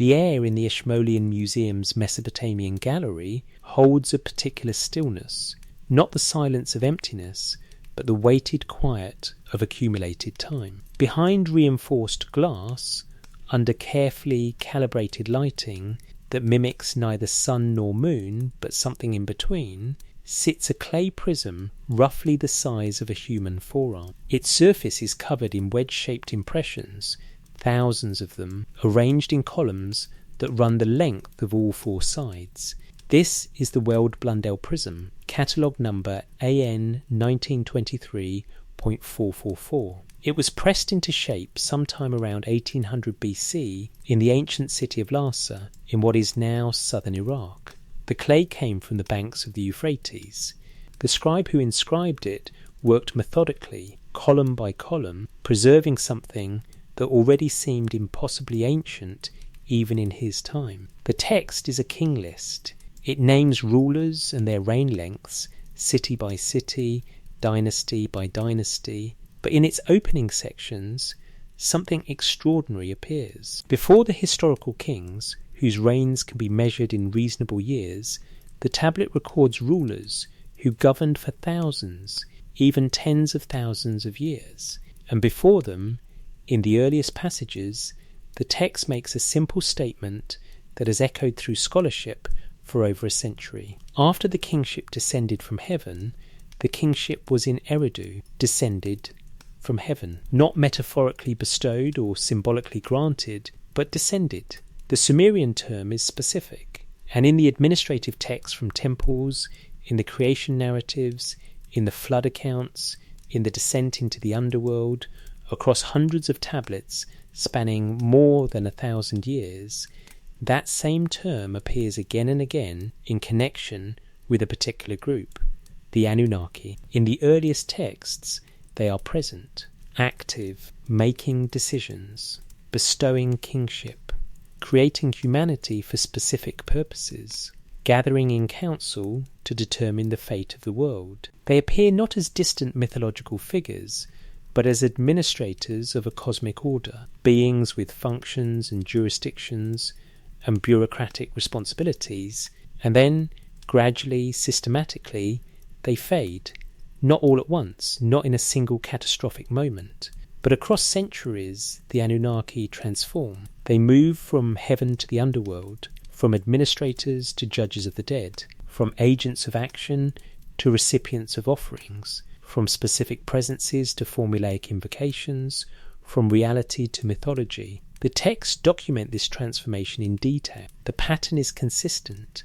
The air in the Ashmolean Museum's Mesopotamian gallery holds a particular stillness, not the silence of emptiness, but the weighted quiet of accumulated time. Behind reinforced glass, under carefully calibrated lighting that mimics neither sun nor moon, but something in between, sits a clay prism roughly the size of a human forearm. Its surface is covered in wedge-shaped impressions, thousands of them, arranged in columns that run the length of all four sides. This is the Weld Blundell prism, catalogue number AN 1923.444. It was pressed into shape sometime around 1800 BC in the ancient city of Larsa, in what is now southern Iraq. The clay came from the banks of the Euphrates. The scribe who inscribed it worked methodically, column by column, preserving something that already seemed impossibly ancient even in his time. The text is a king list. It names rulers and their reign lengths, city by city, dynasty by dynasty, but in its opening sections, something extraordinary appears. Before the historical kings, whose reigns can be measured in reasonable years, the tablet records rulers who governed for thousands, even tens of thousands of years. And before them, in the earliest passages, the text makes a simple statement that has echoed through scholarship for over a century. After the kingship descended from heaven, the kingship was in Eridu, descended from heaven, not metaphorically bestowed or symbolically granted, but descended. The Sumerian term is specific, and in the administrative texts from temples, in the creation narratives, in the flood accounts, in the descent into the underworld, across hundreds of tablets spanning more than 1,000 years, that same term appears again and again in connection with a particular group, the Anunnaki. In the earliest texts, they are present, active, making decisions, bestowing kingship, creating humanity for specific purposes, gathering in council to determine the fate of the world. They appear not as distant mythological figures, but as administrators of a cosmic order, beings with functions and jurisdictions and bureaucratic responsibilities, and then, gradually, systematically, they fade, not all at once, not in a single catastrophic moment, but across centuries the Anunnaki transform. They move from heaven to the underworld, from administrators to judges of the dead, from agents of action to recipients of offerings, from specific presences to formulaic invocations, from reality to mythology. The texts document this transformation in detail. The pattern is consistent.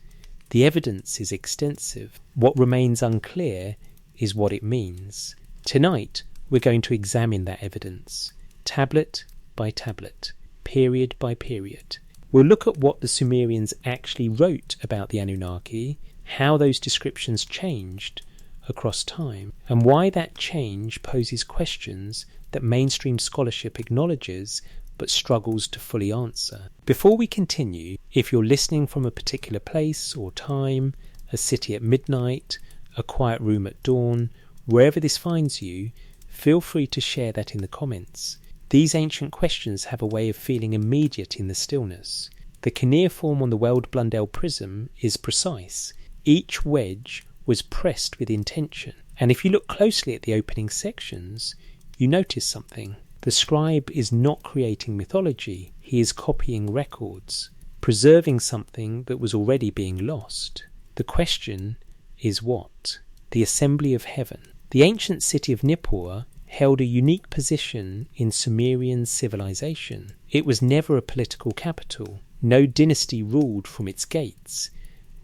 The evidence is extensive. What remains unclear is what it means. Tonight, we're going to examine that evidence, tablet by tablet, period by period. We'll look at what the Sumerians actually wrote about the Anunnaki, how those descriptions changed across time, and why that change poses questions that mainstream scholarship acknowledges but struggles to fully answer. Before we continue, if you're listening from a particular place or time, a city at midnight, a quiet room at dawn, wherever this finds you, feel free to share that in the comments. These ancient questions have a way of feeling immediate in the stillness. The cuneiform on the Weld Blundell prism is precise. Each wedge was pressed with intention, and if you look closely at the opening sections, you notice something. The scribe is not creating mythology, he is copying records, preserving something that was already being lost. The question is what? The assembly of heaven. The ancient city of Nippur held a unique position in Sumerian civilization. It was never a political capital. No dynasty ruled from its gates.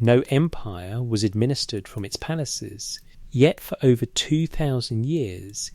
No empire was administered from its palaces. Yet for over 2,000 years,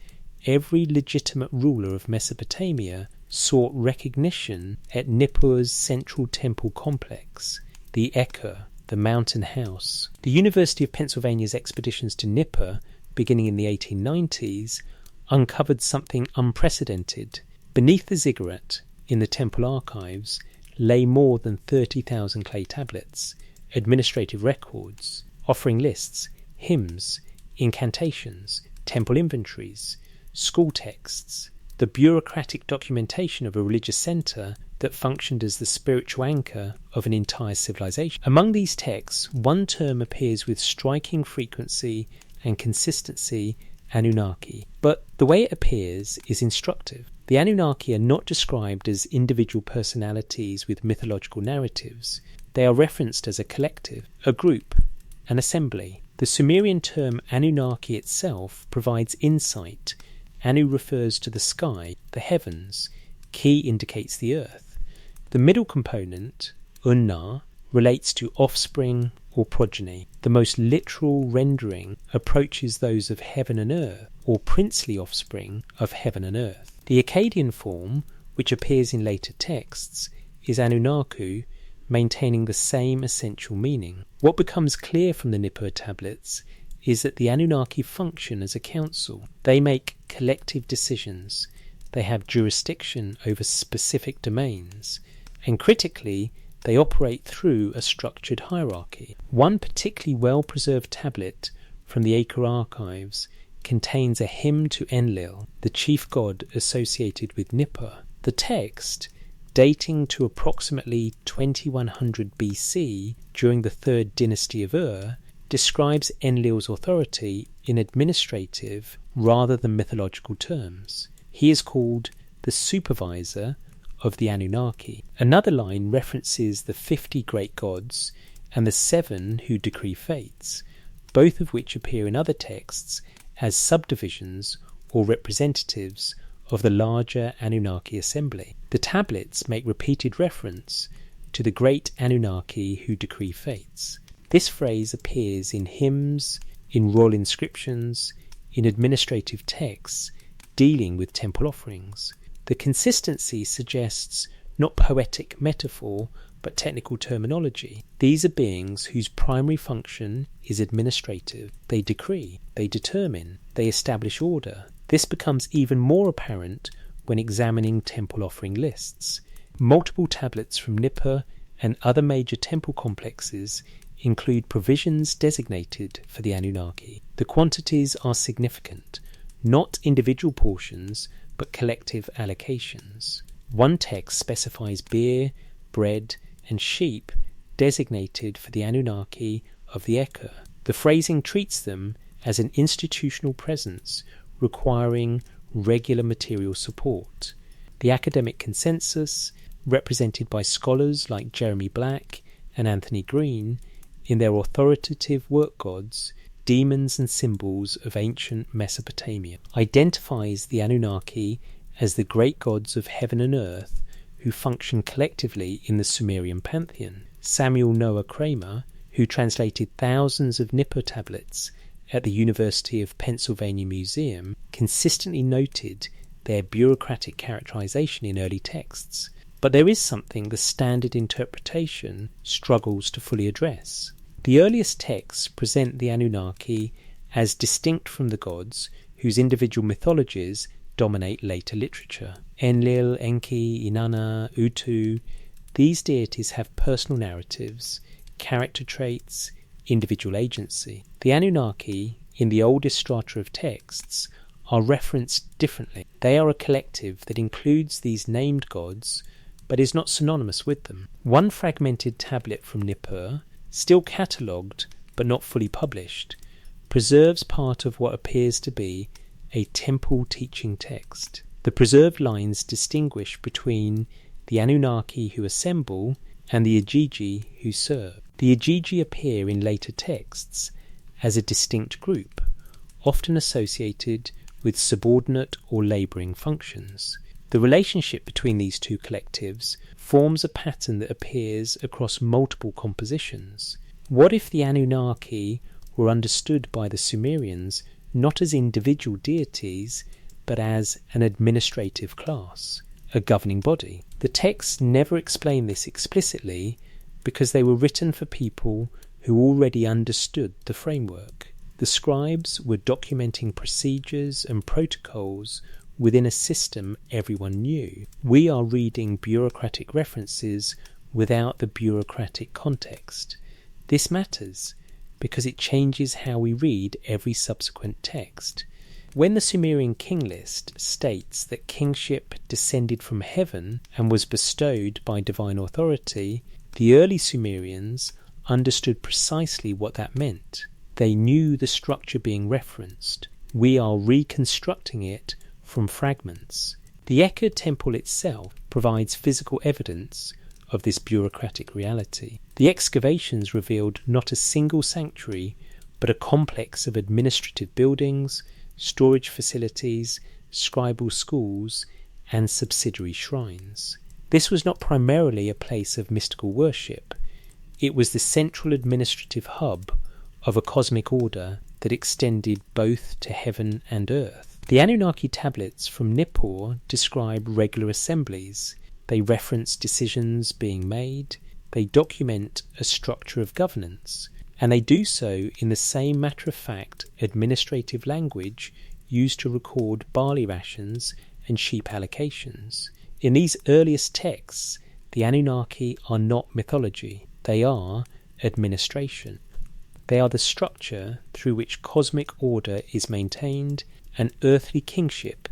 every legitimate ruler of Mesopotamia sought recognition at Nippur's central temple complex, the Eker, the mountain house. The University of Pennsylvania's expeditions to Nippur, beginning in the 1890s, uncovered something unprecedented. Beneath the ziggurat, in the temple archives, lay more than 30,000 clay tablets, administrative records, offering lists, hymns, incantations, temple inventories, school texts, the bureaucratic documentation of a religious centre that functioned as the spiritual anchor of an entire civilization. Among these texts, one term appears with striking frequency and consistency: Anunnaki. But the way it appears is instructive. The Anunnaki are not described as individual personalities with mythological narratives. They are referenced as a collective, a group, an assembly. The Sumerian term Anunnaki itself provides insight. Anu refers to the sky, the heavens. Ki indicates the earth. The middle component, Unna, relates to offspring or progeny. The most literal rendering approaches those of heaven and earth, or princely offspring of heaven and earth. The Akkadian form, which appears in later texts, is Anunnaku, maintaining the same essential meaning. What becomes clear from the Nippur tablets is that the Anunnaki function as a council. They make collective decisions. They have jurisdiction over specific domains. And critically, they operate through a structured hierarchy. One particularly well-preserved tablet from the Acre archives contains a hymn to Enlil, the chief god associated with Nippur. The text, dating to approximately 2100 BC during the third dynasty of Ur, describes Enlil's authority in administrative rather than mythological terms. He is called the supervisor of the Anunnaki. Another line references the 50 great gods and the 7 who decree fates, both of which appear in other texts as subdivisions or representatives of the larger Anunnaki assembly. The tablets make repeated reference to the great Anunnaki who decree fates. This phrase appears in hymns, in royal inscriptions, in administrative texts dealing with temple offerings. The consistency suggests not poetic metaphor but technical terminology. These are beings whose primary function is administrative. They decree, they determine, they establish order. This becomes even more apparent when examining temple offering lists. Multiple tablets from Nippur and other major temple complexes include provisions designated for the Anunnaki. The quantities are significant, not individual portions, but collective allocations. One text specifies beer, bread, and sheep designated for the Anunnaki of the Acre. The phrasing treats them as an institutional presence requiring regular material support. The academic consensus, represented by scholars like Jeremy Black and Anthony Green in their authoritative work gods, Demons and Symbols of Ancient Mesopotamia, identifies the Anunnaki as the great gods of heaven and earth who function collectively in the Sumerian pantheon. Samuel Noah Kramer, who translated thousands of Nippur tablets at the University of Pennsylvania Museum, consistently noted their bureaucratic characterization in early texts. But there is something the standard interpretation struggles to fully address. The earliest texts present the Anunnaki as distinct from the gods whose individual mythologies dominate later literature. Enlil, Enki, Inanna, Utu, these deities have personal narratives, character traits, individual agency. The Anunnaki, in the oldest strata of texts, are referenced differently. They are a collective that includes these named gods, but is not synonymous with them. One fragmented tablet from Nippur, still catalogued but not fully published, preserves part of what appears to be a temple teaching text. The preserved lines distinguish between the Anunnaki who assemble and the Igigi who serve. The Igigi appear in later texts as a distinct group, often associated with subordinate or labouring functions. The relationship between these two collectives forms a pattern that appears across multiple compositions. What if the Anunnaki were understood by the Sumerians not as individual deities, but as an administrative class, a governing body? The texts never explain this explicitly because they were written for people who already understood the framework. The scribes were documenting procedures and protocols within a system everyone knew. We are reading bureaucratic references without the bureaucratic context. This matters because it changes how we read every subsequent text. When the Sumerian king list states that kingship descended from heaven and was bestowed by divine authority, the early Sumerians understood precisely what that meant. They knew the structure being referenced. We are reconstructing it from fragments. The Eka temple itself provides physical evidence of this bureaucratic reality. The excavations revealed not a single sanctuary, but a complex of administrative buildings, storage facilities, scribal schools, and subsidiary shrines. This was not primarily a place of mystical worship. It was the central administrative hub of a cosmic order that extended both to heaven and earth. The Anunnaki tablets from Nippur describe regular assemblies. They reference decisions being made. They document a structure of governance. And they do so in the same matter-of-fact administrative language used to record barley rations and sheep allocations. In these earliest texts, the Anunnaki are not mythology. They are administration. They are the structure through which cosmic order is maintained and earthly kingship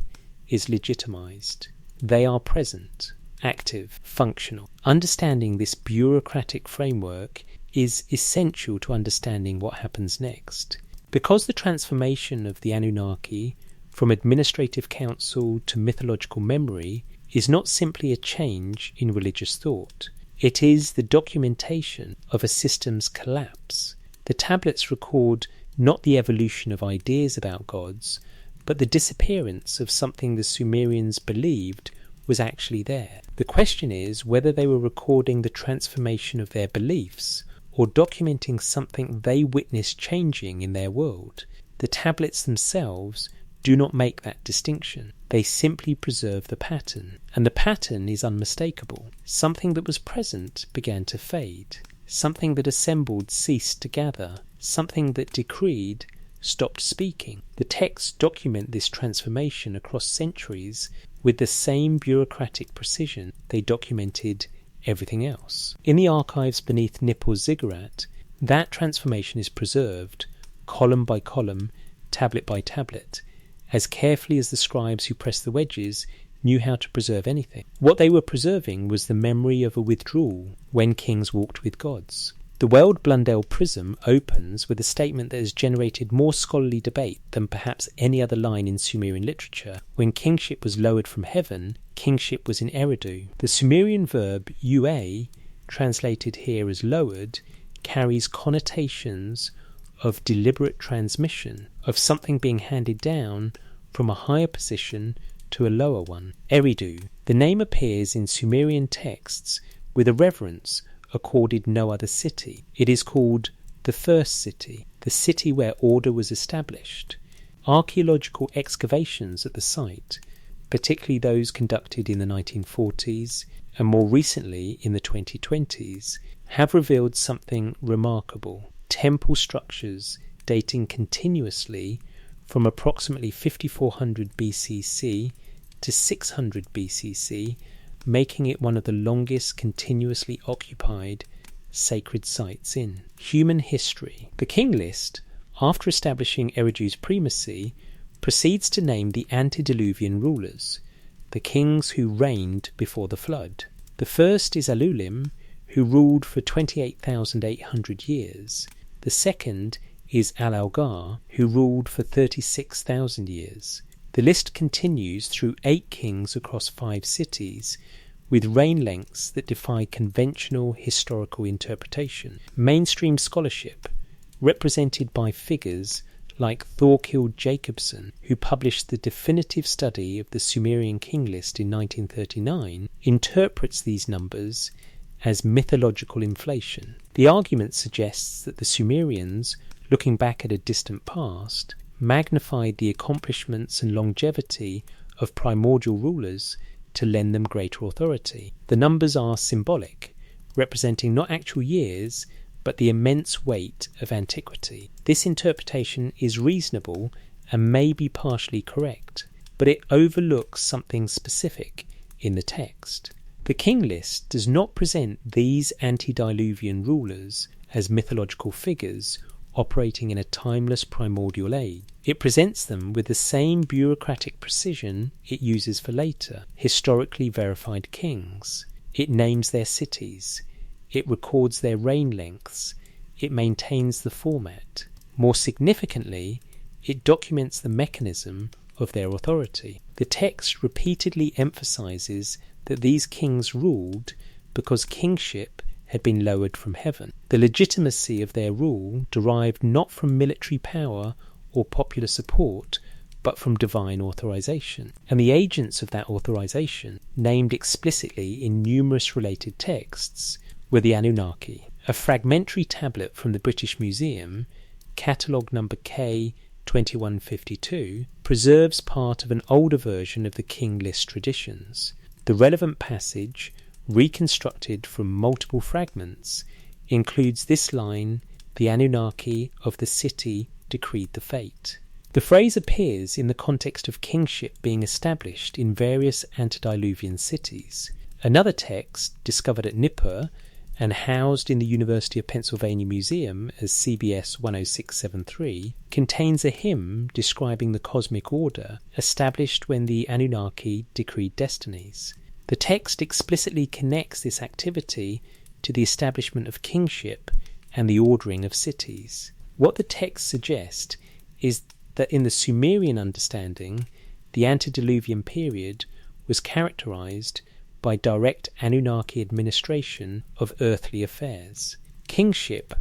is legitimized. They are present, active, functional. Understanding this bureaucratic framework is essential to understanding what happens next. Because the transformation of the Anunnaki from administrative council to mythological memory is not simply a change in religious thought, it is the documentation of a system's collapse. The tablets record not the evolution of ideas about gods, but the disappearance of something the Sumerians believed was actually there. The question is whether they were recording the transformation of their beliefs or documenting something they witnessed changing in their world. The tablets themselves do not make that distinction. They simply preserve the pattern, and the pattern is unmistakable. Something that was present began to fade. Something that assembled ceased to gather. Something that decreed stopped speaking. The texts document this transformation across centuries with the same bureaucratic precision they documented everything else. In the archives beneath Nippur's ziggurat, that transformation is preserved, column by column, tablet by tablet, as carefully as the scribes who pressed the wedges knew how to preserve anything. What they were preserving was the memory of a withdrawal when kings walked with gods. The Weld Blundell prism opens with a statement that has generated more scholarly debate than perhaps any other line in Sumerian literature. When kingship was lowered from heaven, kingship was in Eridu. The Sumerian verb ua, translated here as lowered, carries connotations of deliberate transmission, of something being handed down from a higher position to a lower one. Eridu. The name appears in Sumerian texts with a reverence accorded no other city. It is called the first city, the city where order was established. Archaeological excavations at the site, particularly those conducted in the 1940s and more recently in the 2020s, have revealed something remarkable. Temple structures dating continuously from approximately 5400 BCC to 600 BCC, making it one of the longest continuously occupied sacred sites in human history. The king list, after establishing Eridu's primacy, proceeds to name the antediluvian rulers, the kings who reigned before the flood. The first is Alulim, who ruled for 28,800 years. The second is Al-Algar, who ruled for 36,000 years. The list continues through 8 kings across 5 cities, with reign lengths that defy conventional historical interpretation. Mainstream scholarship, represented by figures like Thorkild Jacobson, who published the definitive study of the Sumerian king list in 1939, interprets these numbers as mythological inflation. The argument suggests that the Sumerians, looking back at a distant past, magnified the accomplishments and longevity of primordial rulers to lend them greater authority. The numbers are symbolic, representing not actual years, but the immense weight of antiquity. This interpretation is reasonable and may be partially correct, but it overlooks something specific in the text. The king list does not present these antediluvian rulers as mythological figures operating in a timeless primordial age. It presents them with the same bureaucratic precision it uses for later, historically verified kings. It names their cities. It records their reign lengths. It maintains the format. More significantly, it documents the mechanism of their authority. The text repeatedly emphasizes that these kings ruled because kingship had been lowered from heaven. The legitimacy of their rule derived not from military power or popular support, but from divine authorization. And the agents of that authorization, named explicitly in numerous related texts, were the Anunnaki. A fragmentary tablet from the British Museum, catalogue number K2152, preserves part of an older version of the king list traditions. The relevant passage, reconstructed from multiple fragments, includes this line: "The Anunnaki of the city decreed the fate." The phrase appears in the context of kingship being established in various antediluvian cities. Another text, discovered at Nippur and housed in the University of Pennsylvania Museum as CBS 10673, contains a hymn describing the cosmic order established when the Anunnaki decreed destinies. The text explicitly connects this activity to the establishment of kingship and the ordering of cities. What the text suggests is that in the Sumerian understanding, the antediluvian period was characterized by direct Anunnaki administration of earthly affairs. Kingship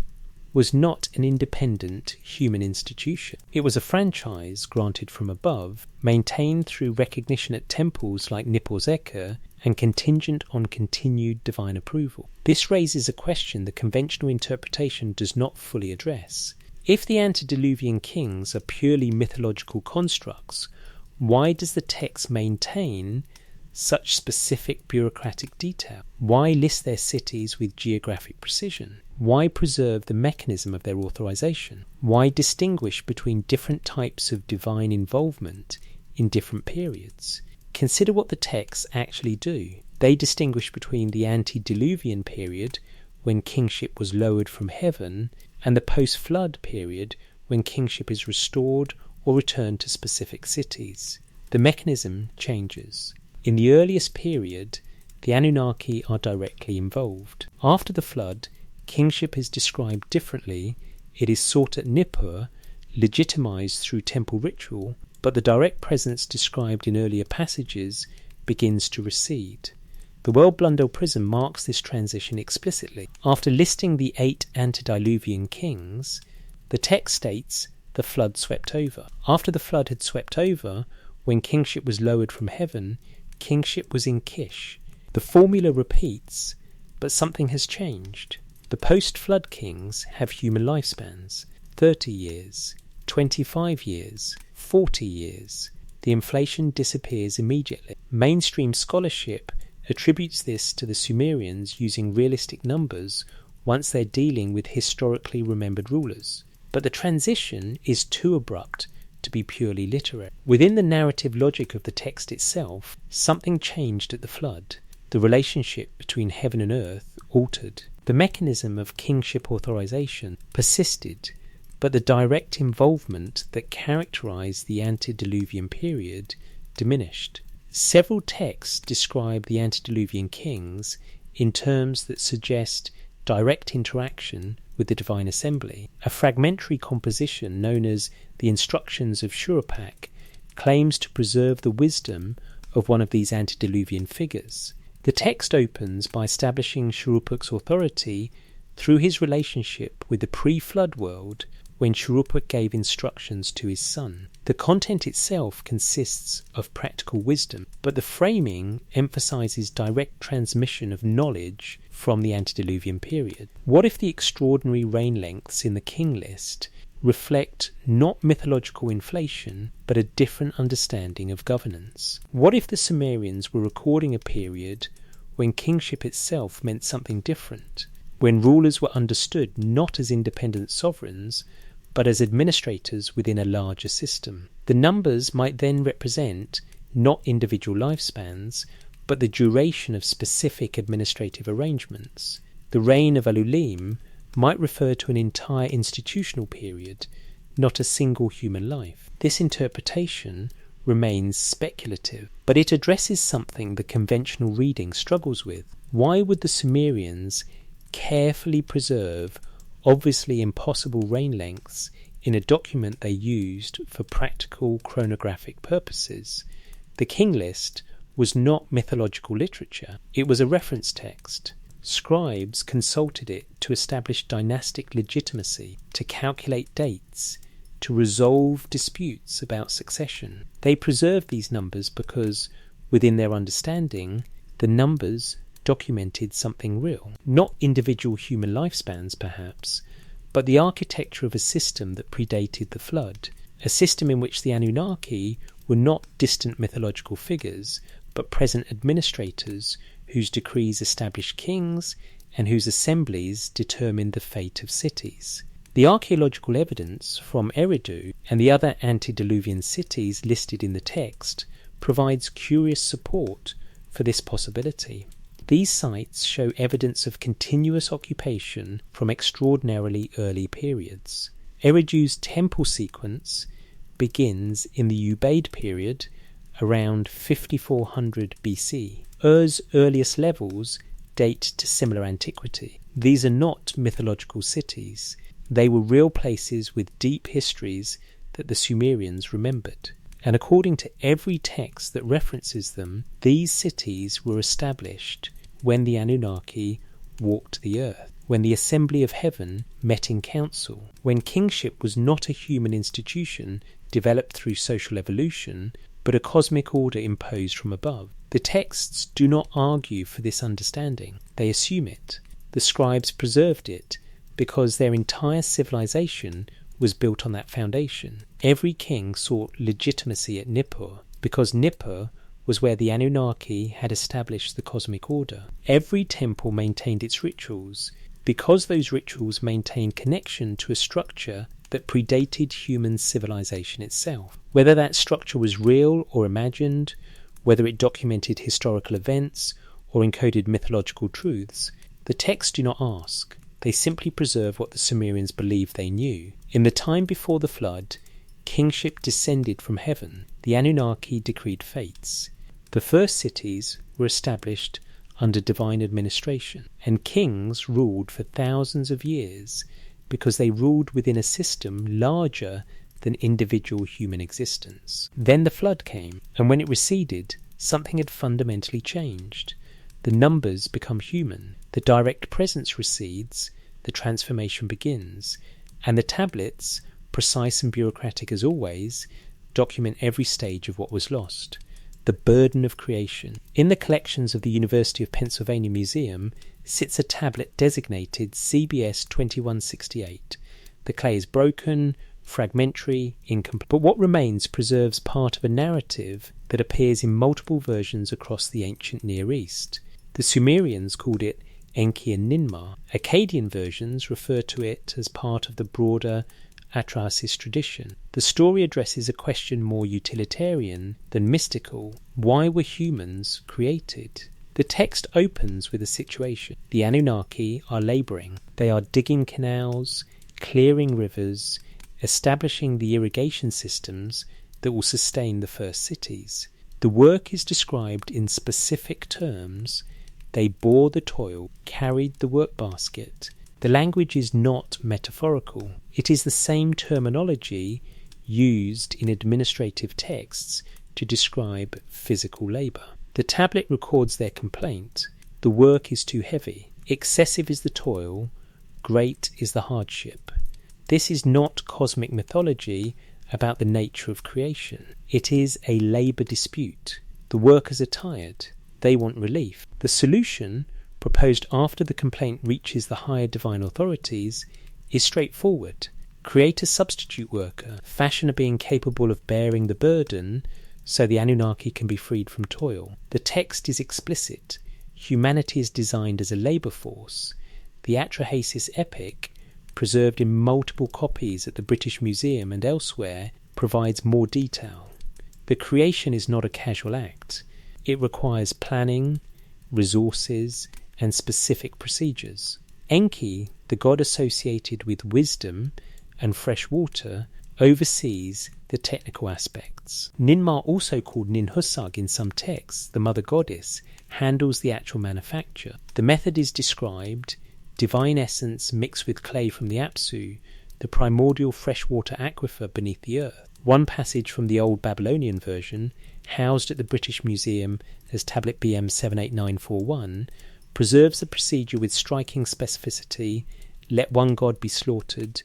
was not an independent human institution. It was a franchise granted from above, maintained through recognition at temples like Nippur's Eker, and contingent on continued divine approval. This raises a question the conventional interpretation does not fully address. If the antediluvian kings are purely mythological constructs, why does the text maintain such specific bureaucratic detail? Why list their cities with geographic precision? Why preserve the mechanism of their authorization? Why distinguish between different types of divine involvement in different periods? Consider what the texts actually do. They distinguish between the antediluvian period, when kingship was lowered from heaven, and the post-flood period, when kingship is restored or returned to specific cities. The mechanism changes. In the earliest period, the Anunnaki are directly involved. After the flood, kingship is described differently. It is sought at Nippur, legitimized through temple ritual, but the direct presence described in earlier passages begins to recede. The World-Blundell Prism marks this transition explicitly. After listing the 8 antediluvian kings, the text states the flood swept over. After the flood had swept over, when kingship was lowered from heaven, kingship was in Kish. The formula repeats, but something has changed. The post-flood kings have human lifespans: 30 years, 25 years, 40 years. The inflation disappears immediately. Mainstream scholarship attributes this to the Sumerians using realistic numbers once they're dealing with historically remembered rulers. But the transition is too abrupt to be purely literary. Within the narrative logic of the text itself, something changed at the flood. The relationship between heaven and earth altered. The mechanism of kingship authorization persisted, but the direct involvement that characterized the antediluvian period diminished. Several texts describe the antediluvian kings in terms that suggest direct interaction with the divine assembly. A fragmentary composition known as the Instructions of Shurupak claims to preserve the wisdom of one of these antediluvian figures. The text opens by establishing Shurupak's authority through his relationship with the pre-flood world when Shurupak gave instructions to his son. The content itself consists of practical wisdom, but the framing emphasizes direct transmission of knowledge from the antediluvian period. What if the extraordinary reign lengths in the king list reflect not mythological inflation, but a different understanding of governance? What if the Sumerians were recording a period when kingship itself meant something different, when rulers were understood not as independent sovereigns, but as administrators within a larger system? The numbers might then represent not individual lifespans, but the duration of specific administrative arrangements. The reign of Alulim might refer to an entire institutional period, not a single human life. This interpretation remains speculative, but it addresses something the conventional reading struggles with. Why would the Sumerians carefully preserve obviously impossible reign lengths in a document they used for practical chronographic purposes? The king list was not mythological literature, it was a reference text. Scribes consulted it to establish dynastic legitimacy, to calculate dates, to resolve disputes about succession. They preserved these numbers because, within their understanding, the numbers documented something real. Not individual human lifespans, perhaps, but the architecture of a system that predated the flood, a system in which the Anunnaki were not distant mythological figures, but present administrators whose decrees established kings and whose assemblies determined the fate of cities. The archaeological evidence from Eridu and the other antediluvian cities listed in the text provides curious support for this possibility. These sites show evidence of continuous occupation from extraordinarily early periods. Eridu's temple sequence begins in the Ubaid period around 5400 BC. Ur's earliest levels date to similar antiquity. These are not mythological cities. They were real places with deep histories that the Sumerians remembered. And according to every text that references them, these cities were established when the Anunnaki walked the earth, when the assembly of heaven met in council, when kingship was not a human institution developed through social evolution, but a cosmic order imposed from above. The texts do not argue for this understanding. They assume it. The scribes preserved it because their entire civilization was built on that foundation. Every king sought legitimacy at Nippur because Nippur was where the Anunnaki had established the cosmic order. Every temple maintained its rituals because those rituals maintained connection to a structure that predated human civilization itself. Whether that structure was real or imagined, whether it documented historical events or encoded mythological truths, the texts do not ask. They simply preserve what the Sumerians believed they knew. In the time before the flood, kingship descended from heaven. The Anunnaki decreed fates. The first cities were established under divine administration, and kings ruled for thousands of years because they ruled within a system larger than individual human existence. Then the flood came, and when it receded, something had fundamentally changed. The numbers become human, the direct presence recedes, the transformation begins, and the tablets, precise and bureaucratic as always, document every stage of what was lost. The burden of creation. In the collections of the University of Pennsylvania Museum sits a tablet designated CBS 2168. The clay is broken, fragmentary, incomplete, but what remains preserves part of a narrative that appears in multiple versions across the ancient Near East. The Sumerians called it Enki and Ninmah. Akkadian versions refer to it as part of the broader Atrahasis tradition. The story addresses a question more utilitarian than mystical. Why were humans created? The text opens with a situation. The Anunnaki are labouring. They are digging canals, clearing rivers, establishing the irrigation systems that will sustain the first cities. The work is described in specific terms. They bore the toil, carried the work basket. The language is not metaphorical. It is the same terminology used in administrative texts to describe physical labour. The tablet records their complaint. The work is too heavy. Excessive is the toil. Great is the hardship. This is not cosmic mythology about the nature of creation. It is a labour dispute. The workers are tired. They want relief. The solution, proposed after the complaint reaches the higher divine authorities, is straightforward. Create a substitute worker, fashion a being capable of bearing the burden so the Anunnaki can be freed from toil. The text is explicit. Humanity is designed as a labour force. The Atrahasis epic, preserved in multiple copies at the British Museum and elsewhere, provides more detail. The creation is not a casual act. It requires planning, resources, and specific procedures. Enki, the god associated with wisdom and fresh water, oversees the technical aspects. Ninmah, also called Ninhursag in some texts, the mother goddess, handles the actual manufacture. The method is described: divine essence mixed with clay from the Apsu, the primordial freshwater aquifer beneath the earth. One passage from the old Babylonian version, housed at the British Museum as tablet BM 78941, preserves the procedure with striking specificity: let one god be slaughtered,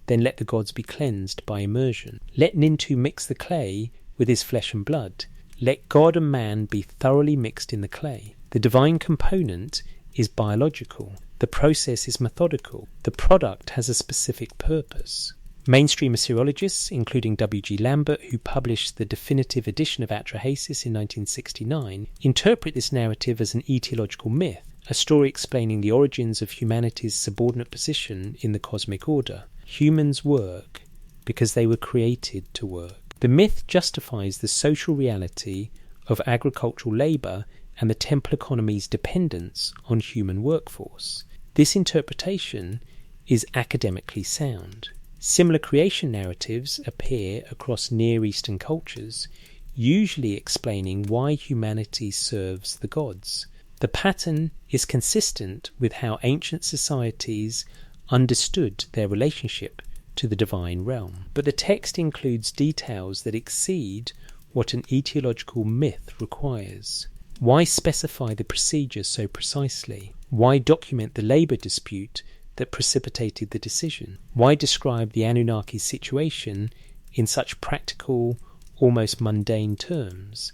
then let the gods be cleansed by immersion. Let Nintu mix the clay with his flesh and blood. Let God and man be thoroughly mixed in the clay. The divine component is biological. The process is methodical. The product has a specific purpose. Mainstream Assyriologists, including W.G. Lambert, who published the definitive edition of Atrahasis in 1969, interpret this narrative as an etiological myth, a story explaining the origins of humanity's subordinate position in the cosmic order. Humans work because they were created to work. The myth justifies the social reality of agricultural labour and the temple economy's dependence on human workforce. This interpretation is academically sound. Similar creation narratives appear across Near Eastern cultures, usually explaining why humanity serves the gods. The pattern is consistent with how ancient societies understood their relationship to the divine realm. But the text includes details that exceed what an etiological myth requires. Why specify the procedure so precisely? Why document the labour dispute that precipitated the decision? Why describe the Anunnaki situation in such practical, almost mundane terms?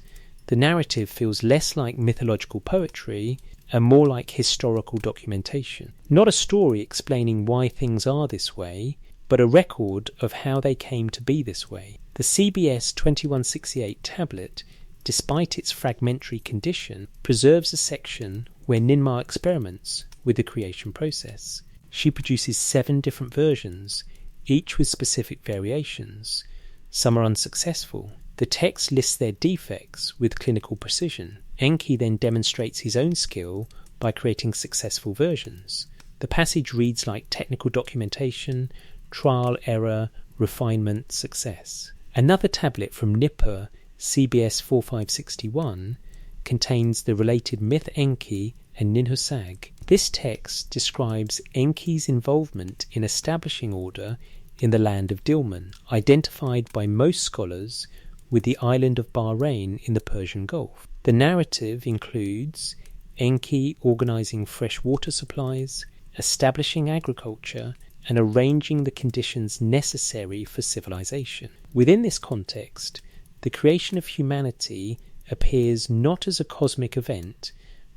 The narrative feels less like mythological poetry and more like historical documentation. Not a story explaining why things are this way, but a record of how they came to be this way. The CBS 2168 tablet, despite its fragmentary condition, preserves a section where Ninmah experiments with the creation process. She produces 7 different versions, each with specific variations. Some are unsuccessful. The text lists their defects with clinical precision. Enki then demonstrates his own skill by creating successful versions. The passage reads like technical documentation, trial, error, refinement, success. Another tablet from Nippur, CBS 4561, contains the related myth Enki and Ninhursag. This text describes Enki's involvement in establishing order in the land of Dilmun, identified by most scholars with the island of Bahrain in the Persian Gulf. The narrative includes Enki organising fresh water supplies, establishing agriculture, and arranging the conditions necessary for civilization. Within this context, the creation of humanity appears not as a cosmic event,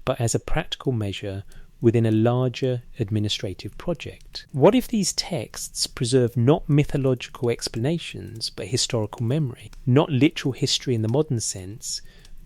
but as a practical measure within a larger administrative project. What if these texts preserve not mythological explanations, but historical memory? Not literal history in the modern sense,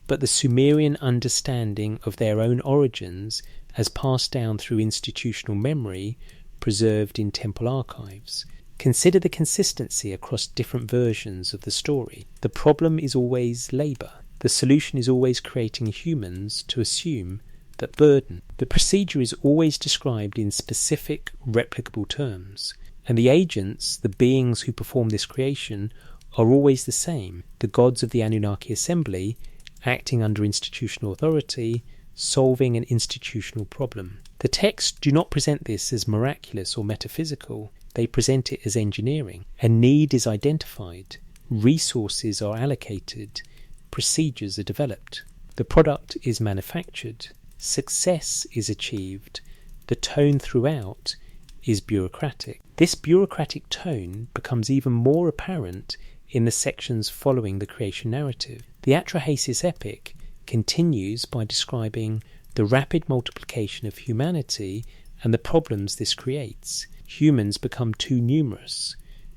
but the Sumerian understanding of their own origins as passed down through institutional memory, preserved in temple archives. Consider the consistency across different versions of the story. The problem is always labour. The solution is always creating humans to assume that burden. The procedure is always described in specific, replicable terms, and the agents, the beings who perform this creation, are always the same: the gods of the Anunnaki assembly, acting under institutional authority, solving an institutional problem. The texts do not present this as miraculous or metaphysical. They present it as engineering. A need is identified, resources are allocated, procedures are developed. The product is manufactured. Success is achieved. The tone throughout is bureaucratic. This bureaucratic tone becomes even more apparent in the sections following the creation narrative. The Atrahasis epic continues by describing the rapid multiplication of humanity and the problems this creates. Humans become too numerous,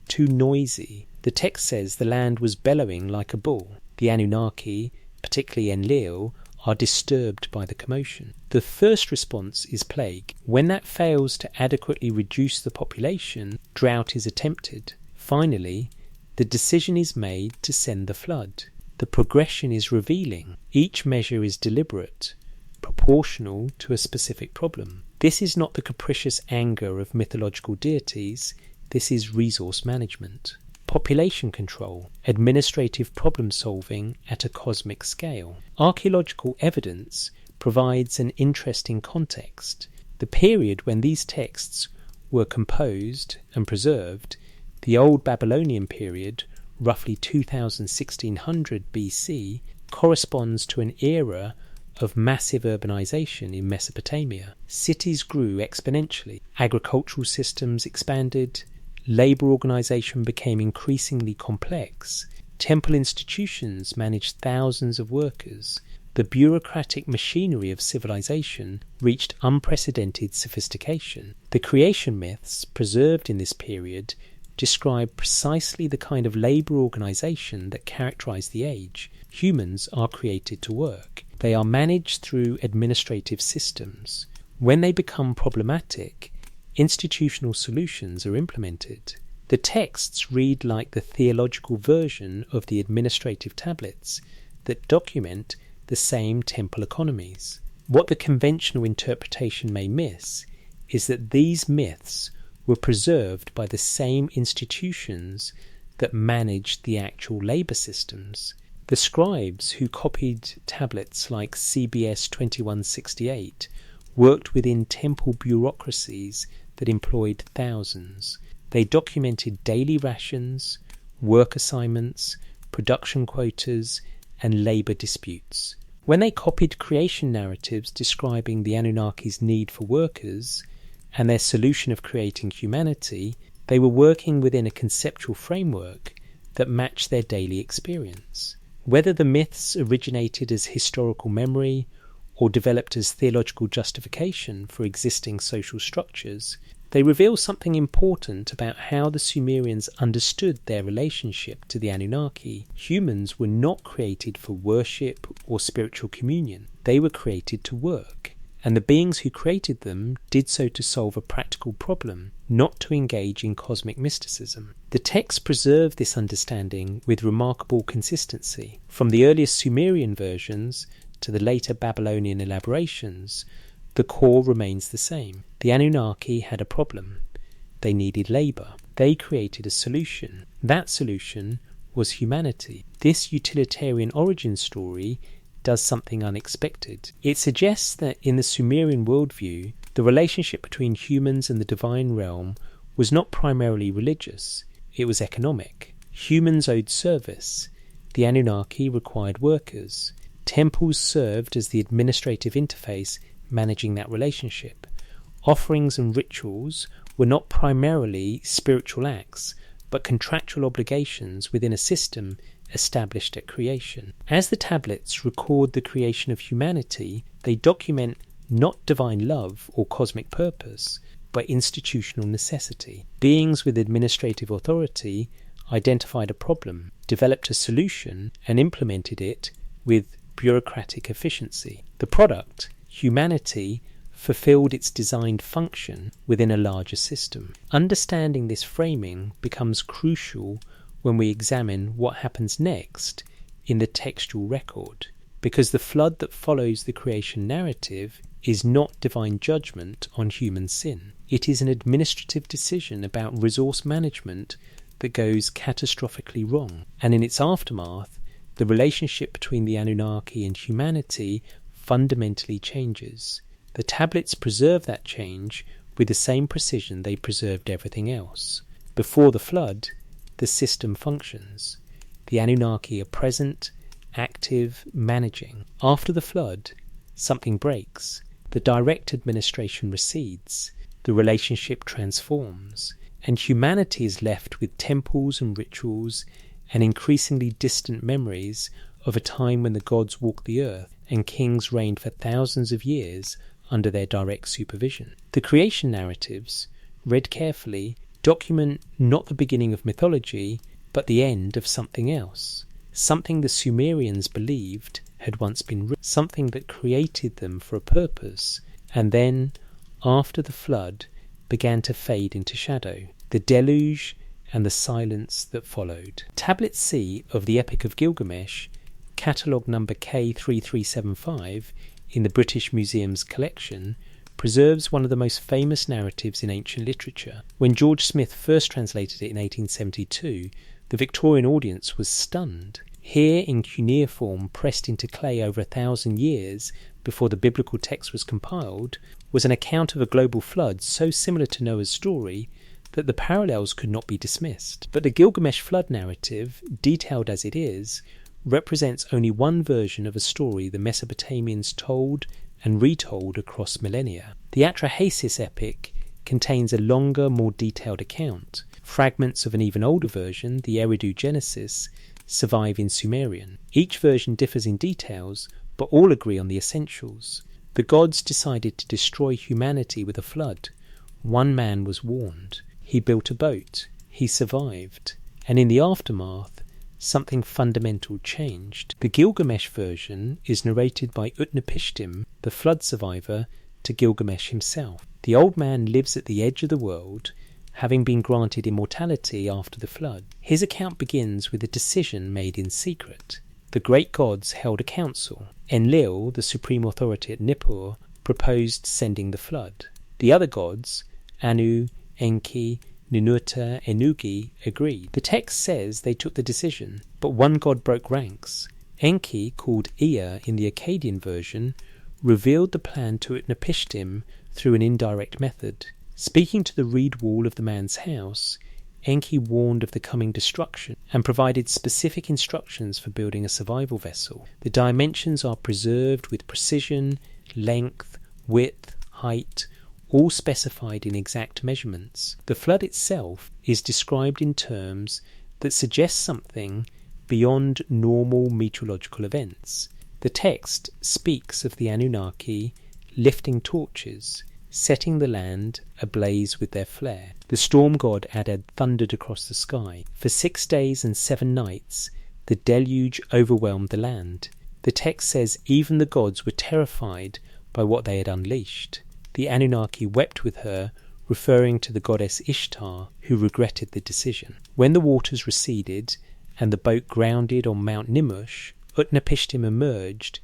too noisy. The text says the land was bellowing like a bull. The Anunnaki, particularly Enlil, are disturbed by the commotion. The first response is plague. When that fails to adequately reduce the population, drought is attempted. Finally, the decision is made to send the flood. The progression is revealing. Each measure is deliberate, proportional to a specific problem. This is not the capricious anger of mythological deities, this is resource management. Population control, administrative problem solving at a cosmic scale. Archaeological evidence provides an interesting context. The period when these texts were composed and preserved, the Old Babylonian period, roughly 1600 BC, corresponds to an era of massive urbanization in Mesopotamia. Cities grew exponentially, agricultural systems expanded, labour organisation became increasingly complex, temple institutions managed thousands of workers, the bureaucratic machinery of civilization reached unprecedented sophistication. The creation myths preserved in this period describe precisely the kind of labour organisation that characterised the age. Humans are created to work. They are managed through administrative systems. When they become problematic, institutional solutions are implemented. The texts read like the theological version of the administrative tablets that document the same temple economies. What the conventional interpretation may miss is that these myths were preserved by the same institutions that managed the actual labour systems. The scribes who copied tablets like CBS 2168 worked within temple bureaucracies that employed thousands. They documented daily rations, work assignments, production quotas, and labour disputes. When they copied creation narratives describing the Anunnaki's need for workers and their solution of creating humanity, they were working within a conceptual framework that matched their daily experience. Whether the myths originated as historical memory or developed as theological justification for existing social structures, they reveal something important about how the Sumerians understood their relationship to the Anunnaki. Humans were not created for worship or spiritual communion. They were created to work, and the beings who created them did so to solve a practical problem, not to engage in cosmic mysticism. The texts preserve this understanding with remarkable consistency. From the earliest Sumerian versions to the later Babylonian elaborations, the core remains the same. The Anunnaki had a problem. They needed labour. They created a solution. That solution was humanity. This utilitarian origin story does something unexpected. It suggests that in the Sumerian worldview, the relationship between humans and the divine realm was not primarily religious. It was economic. Humans owed service. The Anunnaki required workers. Temples served as the administrative interface managing that relationship. Offerings and rituals were not primarily spiritual acts, but contractual obligations within a system established at creation. As the tablets record the creation of humanity, they document not divine love or cosmic purpose, but institutional necessity. Beings with administrative authority identified a problem, developed a solution, and implemented it with bureaucratic efficiency. The product, humanity, fulfilled its designed function within a larger system. Understanding this framing becomes crucial when we examine what happens next in the textual record, because the flood that follows the creation narrative is not divine judgment on human sin. It is an administrative decision about resource management that goes catastrophically wrong, and in its aftermath, the relationship between the Anunnaki and humanity fundamentally changes. The tablets preserve that change with the same precision they preserved everything else. Before the flood, the system functions. The Anunnaki are present, active, managing. After the flood, something breaks. The direct administration recedes. The relationship transforms. And humanity is left with temples and rituals and increasingly distant memories of a time when the gods walked the earth and kings reigned for thousands of years under their direct supervision. The creation narratives, read carefully, document not the beginning of mythology, but the end of something else. Something the Sumerians believed had once been written, something that created them for a purpose, and then, after the flood, began to fade into shadow. The deluge and the silence that followed. Tablet C of the Epic of Gilgamesh, catalogue number K3375 in the British Museum's collection, preserves one of the most famous narratives in ancient literature. When George Smith first translated it in 1872, the Victorian audience was stunned. Here, in cuneiform pressed into clay over 1,000 years before the biblical text was compiled, was an account of a global flood so similar to Noah's story that the parallels could not be dismissed. But the Gilgamesh flood narrative, detailed as it is, represents only one version of a story the Mesopotamians told and retold across millennia. The Atrahasis epic contains a longer, more detailed account. Fragments of an even older version, the Eridu Genesis, survive in Sumerian. Each version differs in details, but all agree on the essentials. The gods decided to destroy humanity with a flood. One man was warned. He built a boat. He survived. And in the aftermath, something fundamental changed. The Gilgamesh version is narrated by Utnapishtim, the flood survivor, to Gilgamesh himself. The old man lives at the edge of the world, having been granted immortality after the flood. His account begins with a decision made in secret. The great gods held a council. Enlil, the supreme authority at Nippur, proposed sending the flood. The other gods, Anu, Enki, Ninurta, Ennugi, agreed. The text says they took the decision, but one god broke ranks. Enki, called Ea in the Akkadian version, revealed the plan to Utnapishtim through an indirect method. Speaking to the reed wall of the man's house, Enki warned of the coming destruction and provided specific instructions for building a survival vessel. The dimensions are preserved with precision, length, width, height, all specified in exact measurements. The flood itself is described in terms that suggest something beyond normal meteorological events. The text speaks of the Anunnaki lifting torches, setting the land ablaze with their flare. The storm god Adad thundered across the sky. For 6 days and 7 nights, the deluge overwhelmed the land. The text says even the gods were terrified by what they had unleashed. The Anunnaki wept with her, referring to the goddess Ishtar, who regretted the decision. When the waters receded and the boat grounded on Mount Nimush, Utnapishtim emerged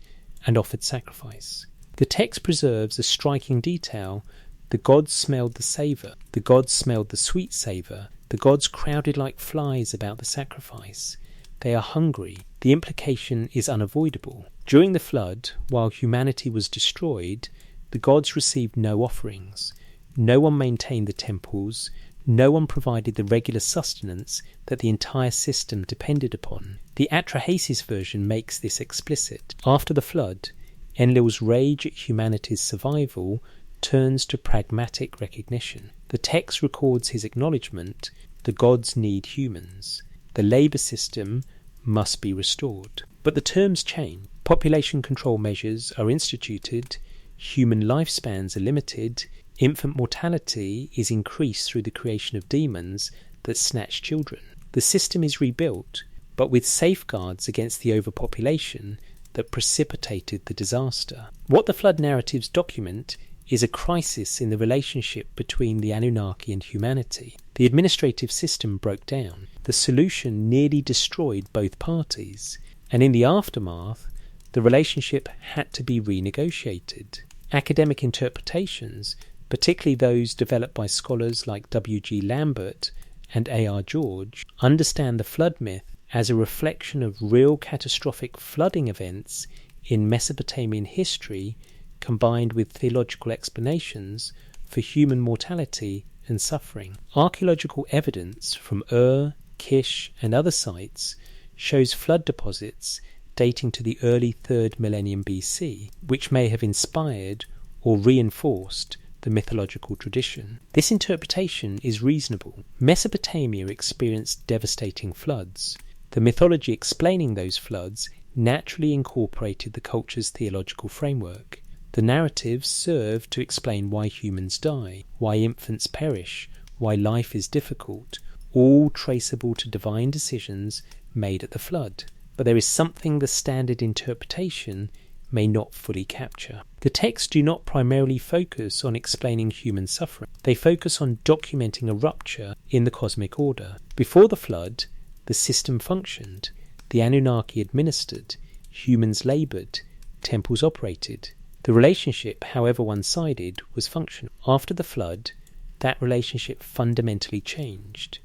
and offered sacrifice. The text preserves a striking detail. The gods smelled the savour. The gods smelled the sweet savour. The gods crowded like flies about the sacrifice. They are hungry. The implication is unavoidable. During the flood, while humanity was destroyed, the gods received no offerings. No one maintained the temples. No one provided the regular sustenance that the entire system depended upon. The Atrahasis version makes this explicit. After the flood, Enlil's rage at humanity's survival turns to pragmatic recognition. The text records his acknowledgement: the gods need humans. The labour system must be restored. But the terms change. Population control measures are instituted, human lifespans are limited, infant mortality is increased through the creation of demons that snatch children. The system is rebuilt, but with safeguards against the overpopulation that precipitated the disaster. What the flood narratives document is a crisis in the relationship between the Anunnaki and humanity. The administrative system broke down. The solution nearly destroyed both parties, and in the aftermath, the relationship had to be renegotiated. Academic interpretations, particularly those developed by scholars like W.G. Lambert and A.R. George, understand the flood myth as a reflection of real catastrophic flooding events in Mesopotamian history combined with theological explanations for human mortality and suffering. Archaeological evidence from Ur, Kish and other sites shows flood deposits dating to the early 3rd millennium BC, which may have inspired or reinforced the mythological tradition. This interpretation is reasonable. Mesopotamia experienced devastating floods. The mythology explaining those floods naturally incorporated the culture's theological framework. The narratives serve to explain why humans die, why infants perish, why life is difficult, all traceable to divine decisions made at the flood. But there is something the standard interpretation may not fully capture. The texts do not primarily focus on explaining human suffering. They focus on documenting a rupture in the cosmic order. Before the flood, the system functioned. The Anunnaki administered. Humans laboured. Temples operated. The relationship, however one-sided, was functional. After the flood, that relationship fundamentally changed.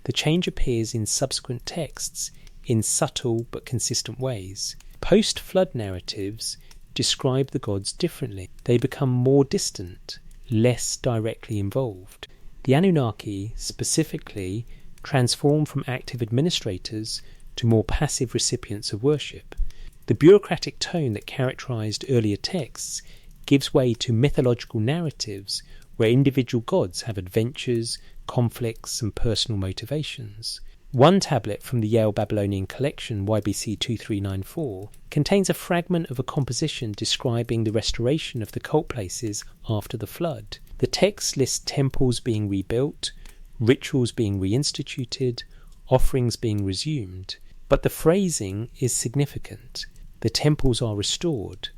The change appears in subsequent texts in subtle but consistent ways. Post-flood narratives describe the gods differently. They become more distant, less directly involved. The Anunnaki, specifically, transform from active administrators to more passive recipients of worship. The bureaucratic tone that characterized earlier texts gives way to mythological narratives where individual gods have adventures, conflicts, and personal motivations. One tablet from the Yale Babylonian collection, YBC 2394, contains a fragment of a composition describing the restoration of the cult places after the flood. The text lists temples being rebuilt, rituals being reinstituted, offerings being resumed. But the phrasing is significant. The temples are restored.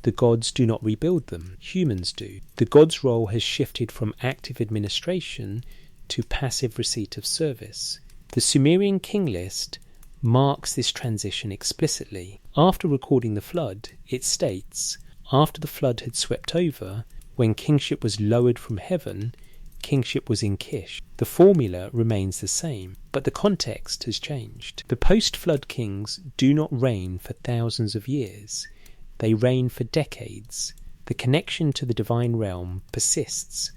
The gods do not rebuild them. Humans do. The god's role has shifted from active administration to passive receipt of service. The Sumerian king list marks this transition explicitly. After recording the flood, it states, after the flood had swept over, when kingship was lowered from heaven, kingship was in Kish. The formula remains the same, but the context has changed. The post-flood kings do not reign for thousands of years. They reign for decades. The connection to the divine realm persists,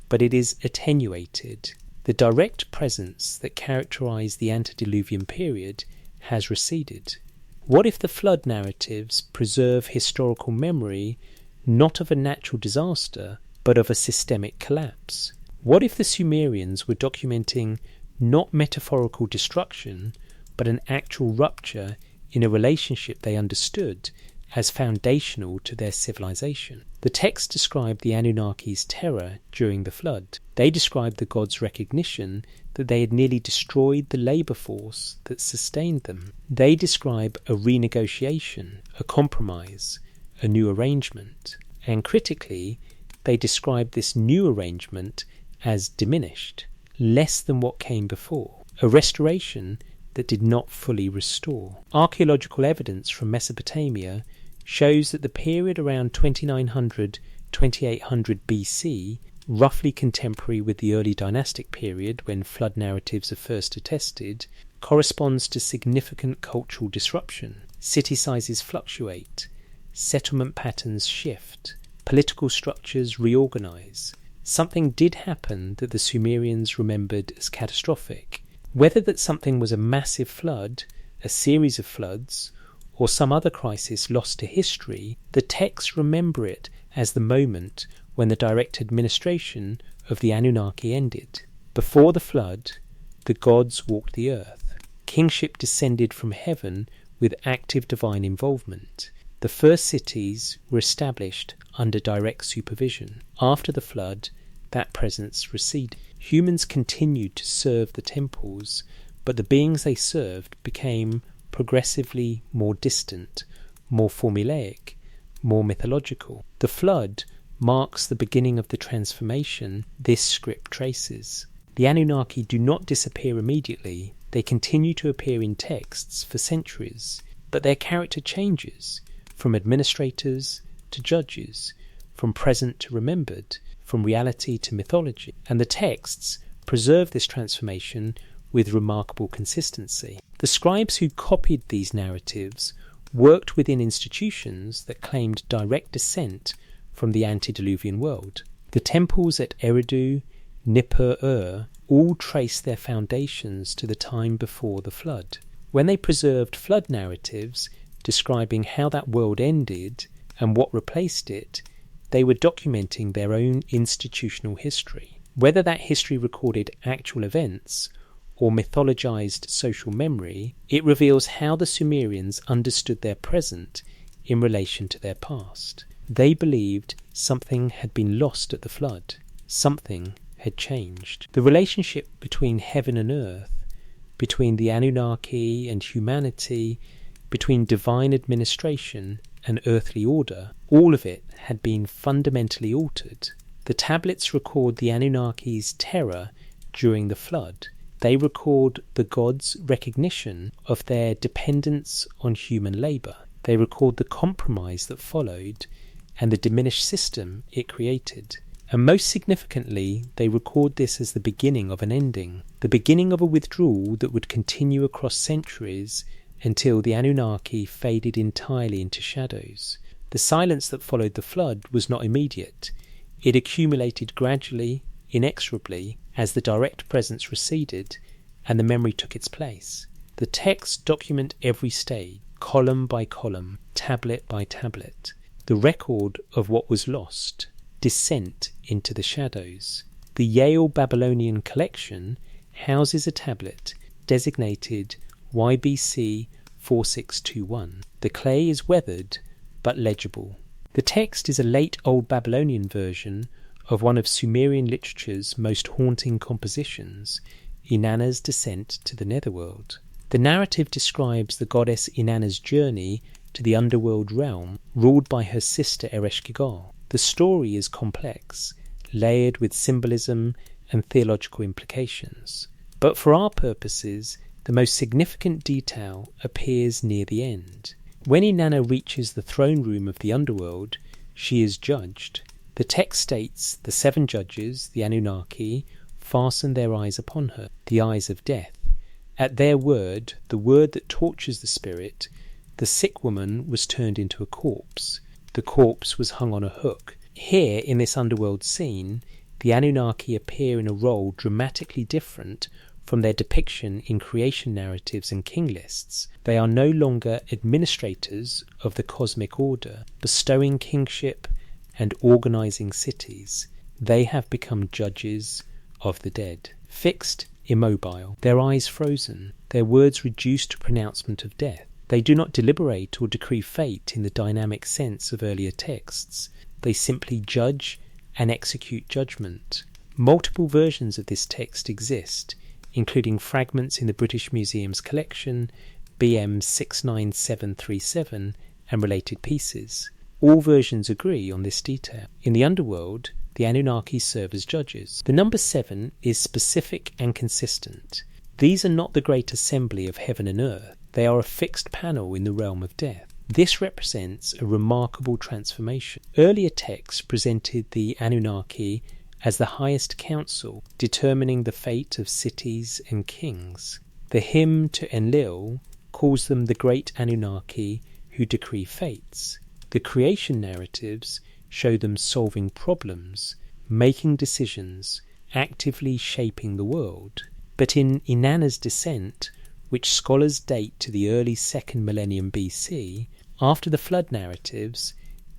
but it is attenuated. The direct presence that characterized the antediluvian period has receded. What if the flood narratives preserve historical memory not of a natural disaster, but of a systemic collapse? What if the Sumerians were documenting not metaphorical destruction, but an actual rupture in a relationship they understood as foundational to their civilization? The texts describe the Anunnaki's terror during the flood. They describe the gods' recognition that they had nearly destroyed the labour force that sustained them. They describe a renegotiation, a compromise, a new arrangement. And critically, they describe this new arrangement as diminished, less than what came before, a restoration that did not fully restore. Archaeological evidence from Mesopotamia shows that the period around 2900-2800 BC, roughly contemporary with the early dynastic period when flood narratives are first attested, corresponds to significant cultural disruption. City sizes fluctuate, settlement patterns shift, political structures reorganize. Something did happen that the Sumerians remembered as catastrophic. Whether that something was a massive flood, a series of floods, or some other crisis lost to history, the texts remember it as the moment when the direct administration of the Anunnaki ended. Before the flood, the gods walked the earth. Kingship descended from heaven with active divine involvement. The first cities were established under direct supervision. After the flood, that presence receded. Humans continued to serve the temples, but the beings they served became progressively more distant, more formulaic, more mythological. The flood marks the beginning of the transformation this script traces. The Anunnaki do not disappear immediately. They continue to appear in texts for centuries, but their character changes from administrators to judges, from present to remembered, from reality to mythology. And the texts preserve this transformation with remarkable consistency. The scribes who copied these narratives worked within institutions that claimed direct descent from the antediluvian world. The temples at Eridu, Nippur-Ur all trace their foundations to the time before the flood. When they preserved flood narratives describing how that world ended and what replaced it, they were documenting their own institutional history. Whether that history recorded actual events or mythologized social memory, it reveals how the Sumerians understood their present in relation to their past. They believed something had been lost at the flood. Something had changed. The relationship between heaven and earth, between the Anunnaki and humanity, between divine administration and earthly order, all of it had been fundamentally altered. The tablets record the Anunnaki's terror during the flood. They record the gods' recognition of their dependence on human labour. They record the compromise that followed, and the diminished system it created. And most significantly, they record this as the beginning of an ending, the beginning of a withdrawal that would continue across centuries until the Anunnaki faded entirely into shadows. The silence that followed the flood was not immediate. It accumulated gradually, inexorably, as the direct presence receded and the memory took its place. The texts document every stage, column by column, tablet by tablet, the record of what was lost, descent into the shadows. The Yale Babylonian collection houses a tablet designated YBC 4621. The clay is weathered but legible. The text is a late Old Babylonian version of one of Sumerian literature's most haunting compositions, Inanna's descent to the netherworld. The narrative describes the goddess Inanna's journey to the underworld realm, ruled by her sister Ereshkigal. The story is complex, layered with symbolism and theological implications. But for our purposes, the most significant detail appears near the end. When Inanna reaches the throne room of the underworld, she is judged. The text states the 7 judges, the Anunnaki, fasten their eyes upon her, the eyes of death. At their word, the word that tortures the spirit, the sick woman was turned into a corpse. The corpse was hung on a hook. Here, in this underworld scene, the Anunnaki appear in a role dramatically different from their depiction in creation narratives and king lists. They are no longer administrators of the cosmic order, bestowing kingship and organizing cities. They have become judges of the dead. Fixed, immobile, their eyes frozen, their words reduced to pronouncement of death. They do not deliberate or decree fate in the dynamic sense of earlier texts. They simply judge and execute judgment. Multiple versions of this text exist, including fragments in the British Museum's collection, BM 69737, and related pieces. All versions agree on this detail. In the underworld, the Anunnaki serve as judges. The number 7 is specific and consistent. These are not the great assembly of heaven and earth. They are a fixed panel in the realm of death. This represents a remarkable transformation. Earlier texts presented the Anunnaki as the highest council, determining the fate of cities and kings. The hymn to Enlil calls them the great Anunnaki who decree fates. The creation narratives show them solving problems, making decisions, actively shaping the world. But in Inanna's descent, which scholars date to the early 2nd millennium BC, after the flood narratives,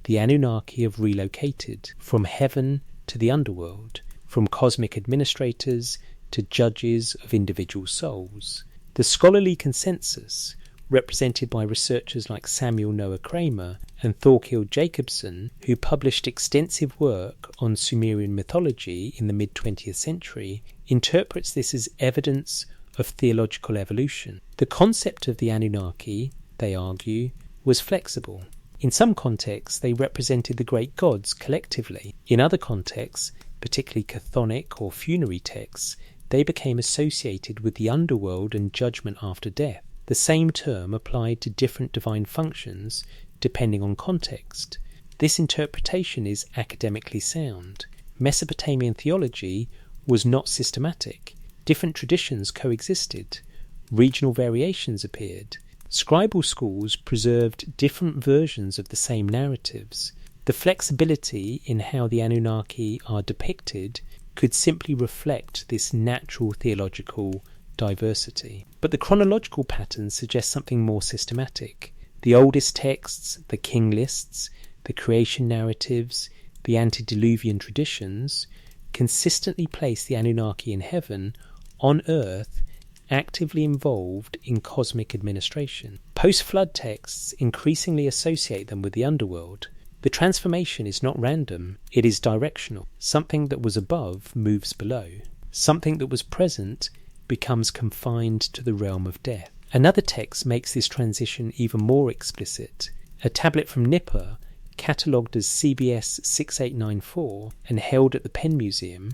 the Anunnaki have relocated from heaven to the underworld, from cosmic administrators to judges of individual souls. The scholarly consensus, represented by researchers like Samuel Noah Kramer and Thorkild Jacobson, who published extensive work on Sumerian mythology in the mid-20th century, interprets this as evidence of theological evolution. The concept of the Anunnaki, they argue, was flexible. In some contexts, they represented the great gods collectively. In other contexts, particularly chthonic or funerary texts, they became associated with the underworld and judgment after death. The same term applied to different divine functions depending on context. This interpretation is academically sound. Mesopotamian theology was not systematic. Different traditions coexisted. Regional variations appeared. Scribal schools preserved different versions of the same narratives. The flexibility in how the Anunnaki are depicted could simply reflect this natural theological diversity. But the chronological pattern suggests something more systematic. The oldest texts, the king lists, the creation narratives, the antediluvian traditions, consistently place the Anunnaki in heaven, on earth, actively involved in cosmic administration. Post-flood texts increasingly associate them with the underworld. The transformation is not random, it is directional. Something that was above moves below. Something that was present becomes confined to the realm of death. Another text makes this transition even more explicit. A tablet from Nippur, catalogued as CBS 6894 and held at the Penn Museum,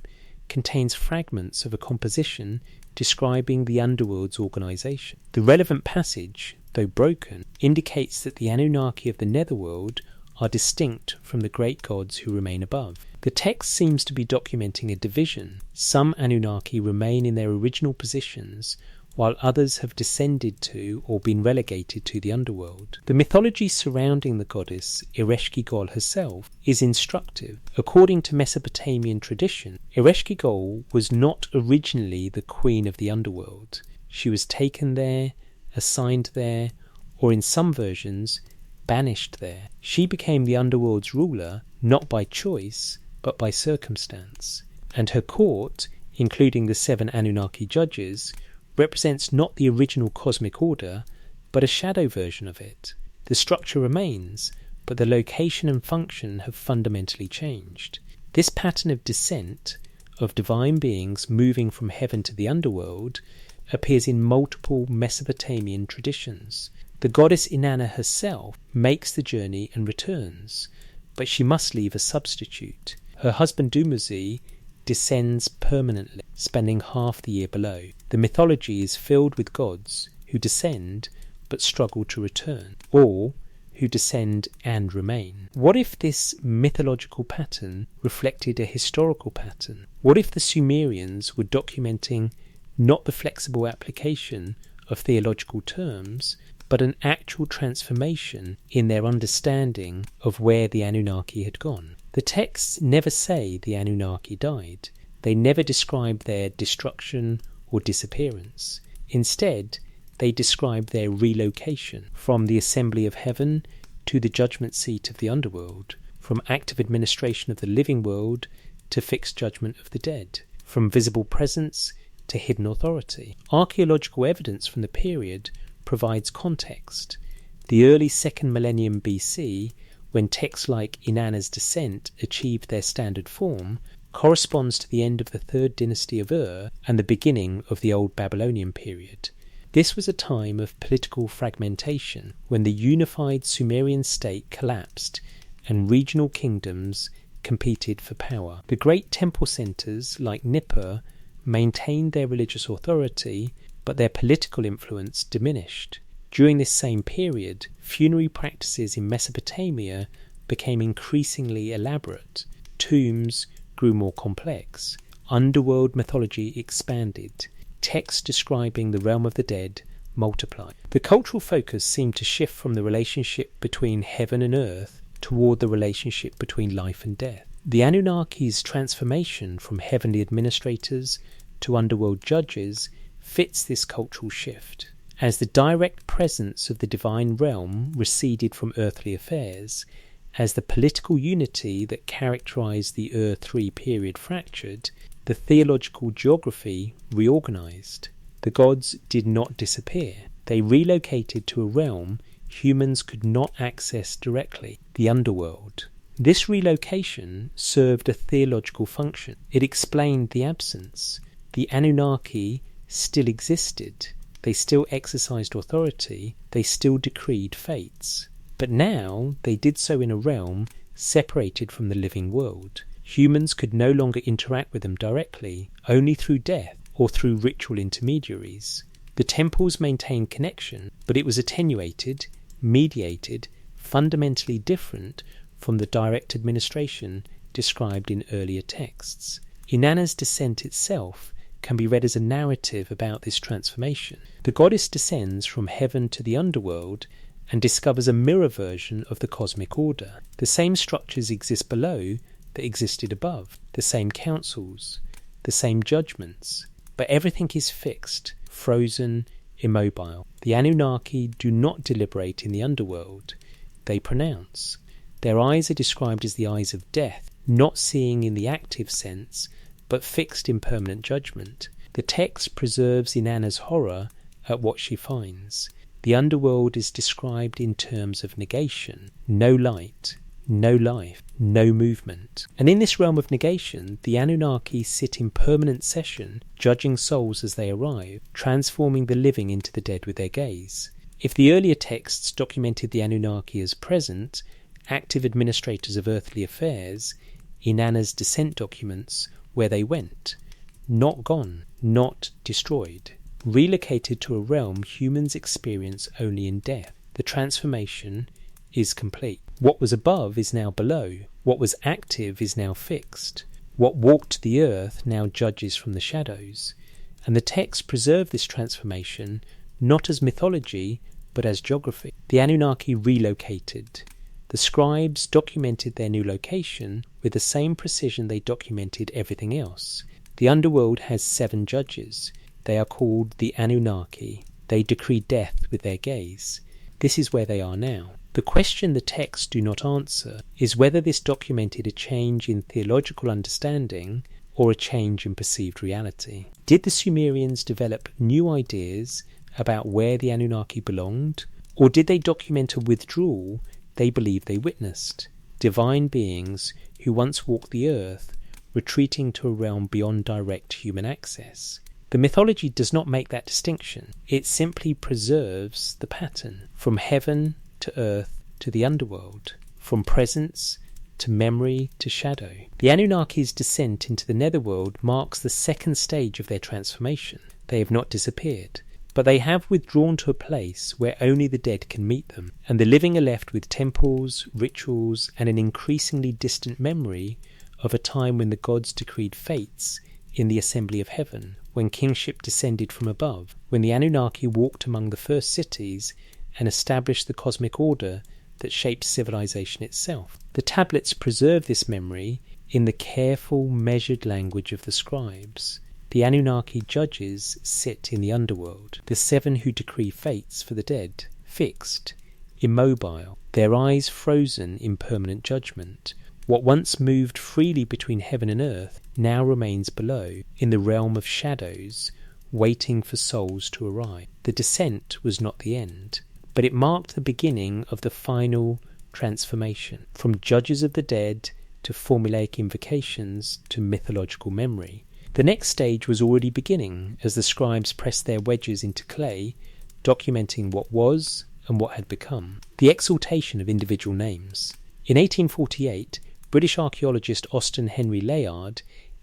contains fragments of a composition describing the underworld's organisation. The relevant passage, though broken, indicates that the Anunnaki of the netherworld are distinct from the great gods who remain above. The text seems to be documenting a division. Some Anunnaki remain in their original positions, while others have descended to or been relegated to the underworld. The mythology surrounding the goddess Ereshkigal herself is instructive. According to Mesopotamian tradition, Ereshkigal was not originally the queen of the underworld. She was taken there, assigned there, or in some versions, banished there. She became the underworld's ruler, not by choice, but by circumstance. And her court, including the 7 Anunnaki judges, represents not the original cosmic order, but a shadow version of it. The structure remains, but the location and function have fundamentally changed. This pattern of descent, of divine beings moving from heaven to the underworld, appears in multiple Mesopotamian traditions. The goddess Inanna herself makes the journey and returns, but she must leave a substitute. Her husband Dumuzi descends permanently, spending half the year below. The mythology is filled with gods who descend but struggle to return, or who descend and remain. What if this mythological pattern reflected a historical pattern? What if the Sumerians were documenting not the flexible application of theological terms, but an actual transformation in their understanding of where the Anunnaki had gone? The texts never say the Anunnaki died. They never describe their destruction or disappearance. Instead, they describe their relocation from the assembly of heaven to the judgment seat of the underworld, from active administration of the living world to fixed judgment of the dead, from visible presence to hidden authority. Archaeological evidence from the period provides context. The early 2nd millennium BC, when texts like Inanna's Descent achieved their standard form, corresponds to the end of the 3rd dynasty of Ur and the beginning of the Old Babylonian period. This was a time of political fragmentation, when the unified Sumerian state collapsed and regional kingdoms competed for power. The great temple centres like Nippur maintained their religious authority, but their political influence diminished. During this same period, funerary practices in Mesopotamia became increasingly elaborate. Tombs grew more complex. Underworld mythology expanded. Texts describing the realm of the dead multiplied. The cultural focus seemed to shift from the relationship between heaven and earth toward the relationship between life and death. The Anunnaki's transformation from heavenly administrators to underworld judges fits this cultural shift. As the direct presence of the divine realm receded from earthly affairs, as the political unity that characterized the Ur III period fractured, the theological geography reorganized. The gods did not disappear. They relocated to a realm humans could not access directly, the underworld. This relocation served a theological function. It explained the absence. The Anunnaki still existed. They still exercised authority. They still decreed fates. But now they did so in a realm separated from the living world. Humans could no longer interact with them directly, only through death or through ritual intermediaries. The temples maintained connection, but it was attenuated, mediated, fundamentally different from the direct administration described in earlier texts. Inanna's descent itself can be read as a narrative about this transformation. The goddess descends from heaven to the underworld and discovers a mirror version of the cosmic order. The same structures exist below that existed above, the same councils, the same judgments, but everything is fixed, frozen, immobile. The Anunnaki do not deliberate in the underworld, they pronounce. Their eyes are described as the eyes of death, not seeing in the active sense, but fixed in permanent judgment. The text preserves Inanna's horror at what she finds. The underworld is described in terms of negation, no light, no life, no movement. And in this realm of negation, the Anunnaki sit in permanent session, judging souls as they arrive, transforming the living into the dead with their gaze. If the earlier texts documented the Anunnaki as present, active administrators of earthly affairs, Inanna's descent documents where they went, not gone, not destroyed, relocated to a realm humans experience only in death. The transformation is complete. What was above is now below. What was active is now fixed. What walked the earth now judges from the shadows. And the texts preserve this transformation not as mythology, but as geography. The Anunnaki relocated. The scribes documented their new location with the same precision they documented everything else. The underworld has 7 judges. They are called the Anunnaki. They decree death with their gaze. This is where they are now. The question the texts do not answer is whether this documented a change in theological understanding or a change in perceived reality. Did the Sumerians develop new ideas about where the Anunnaki belonged, or did they document a withdrawal they believed they witnessed? Divine beings who once walked the earth, retreating to a realm beyond direct human access. The mythology does not make that distinction. It simply preserves the pattern, from heaven to earth to the underworld, from presence to memory to shadow. The Anunnaki's descent into the netherworld marks the second stage of their transformation. They have not disappeared, but they have withdrawn to a place where only the dead can meet them, and the living are left with temples, rituals, and an increasingly distant memory of a time when the gods decreed fates in the assembly of heaven, when kingship descended from above, when the Anunnaki walked among the first cities and established the cosmic order that shaped civilization itself. The tablets preserve this memory in the careful, measured language of the scribes. The Anunnaki judges sit in the underworld, the 7 who decree fates for the dead, fixed, immobile, their eyes frozen in permanent judgment. What once moved freely between heaven and earth now remains below, in the realm of shadows, waiting for souls to arrive. The descent was not the end, but it marked the beginning of the final transformation, from judges of the dead to formulaic invocations to mythological memory. The next stage was already beginning as the scribes pressed their wedges into clay, documenting what was and what had become. The exaltation of individual names. In 1848, British archaeologist Austen Henry Layard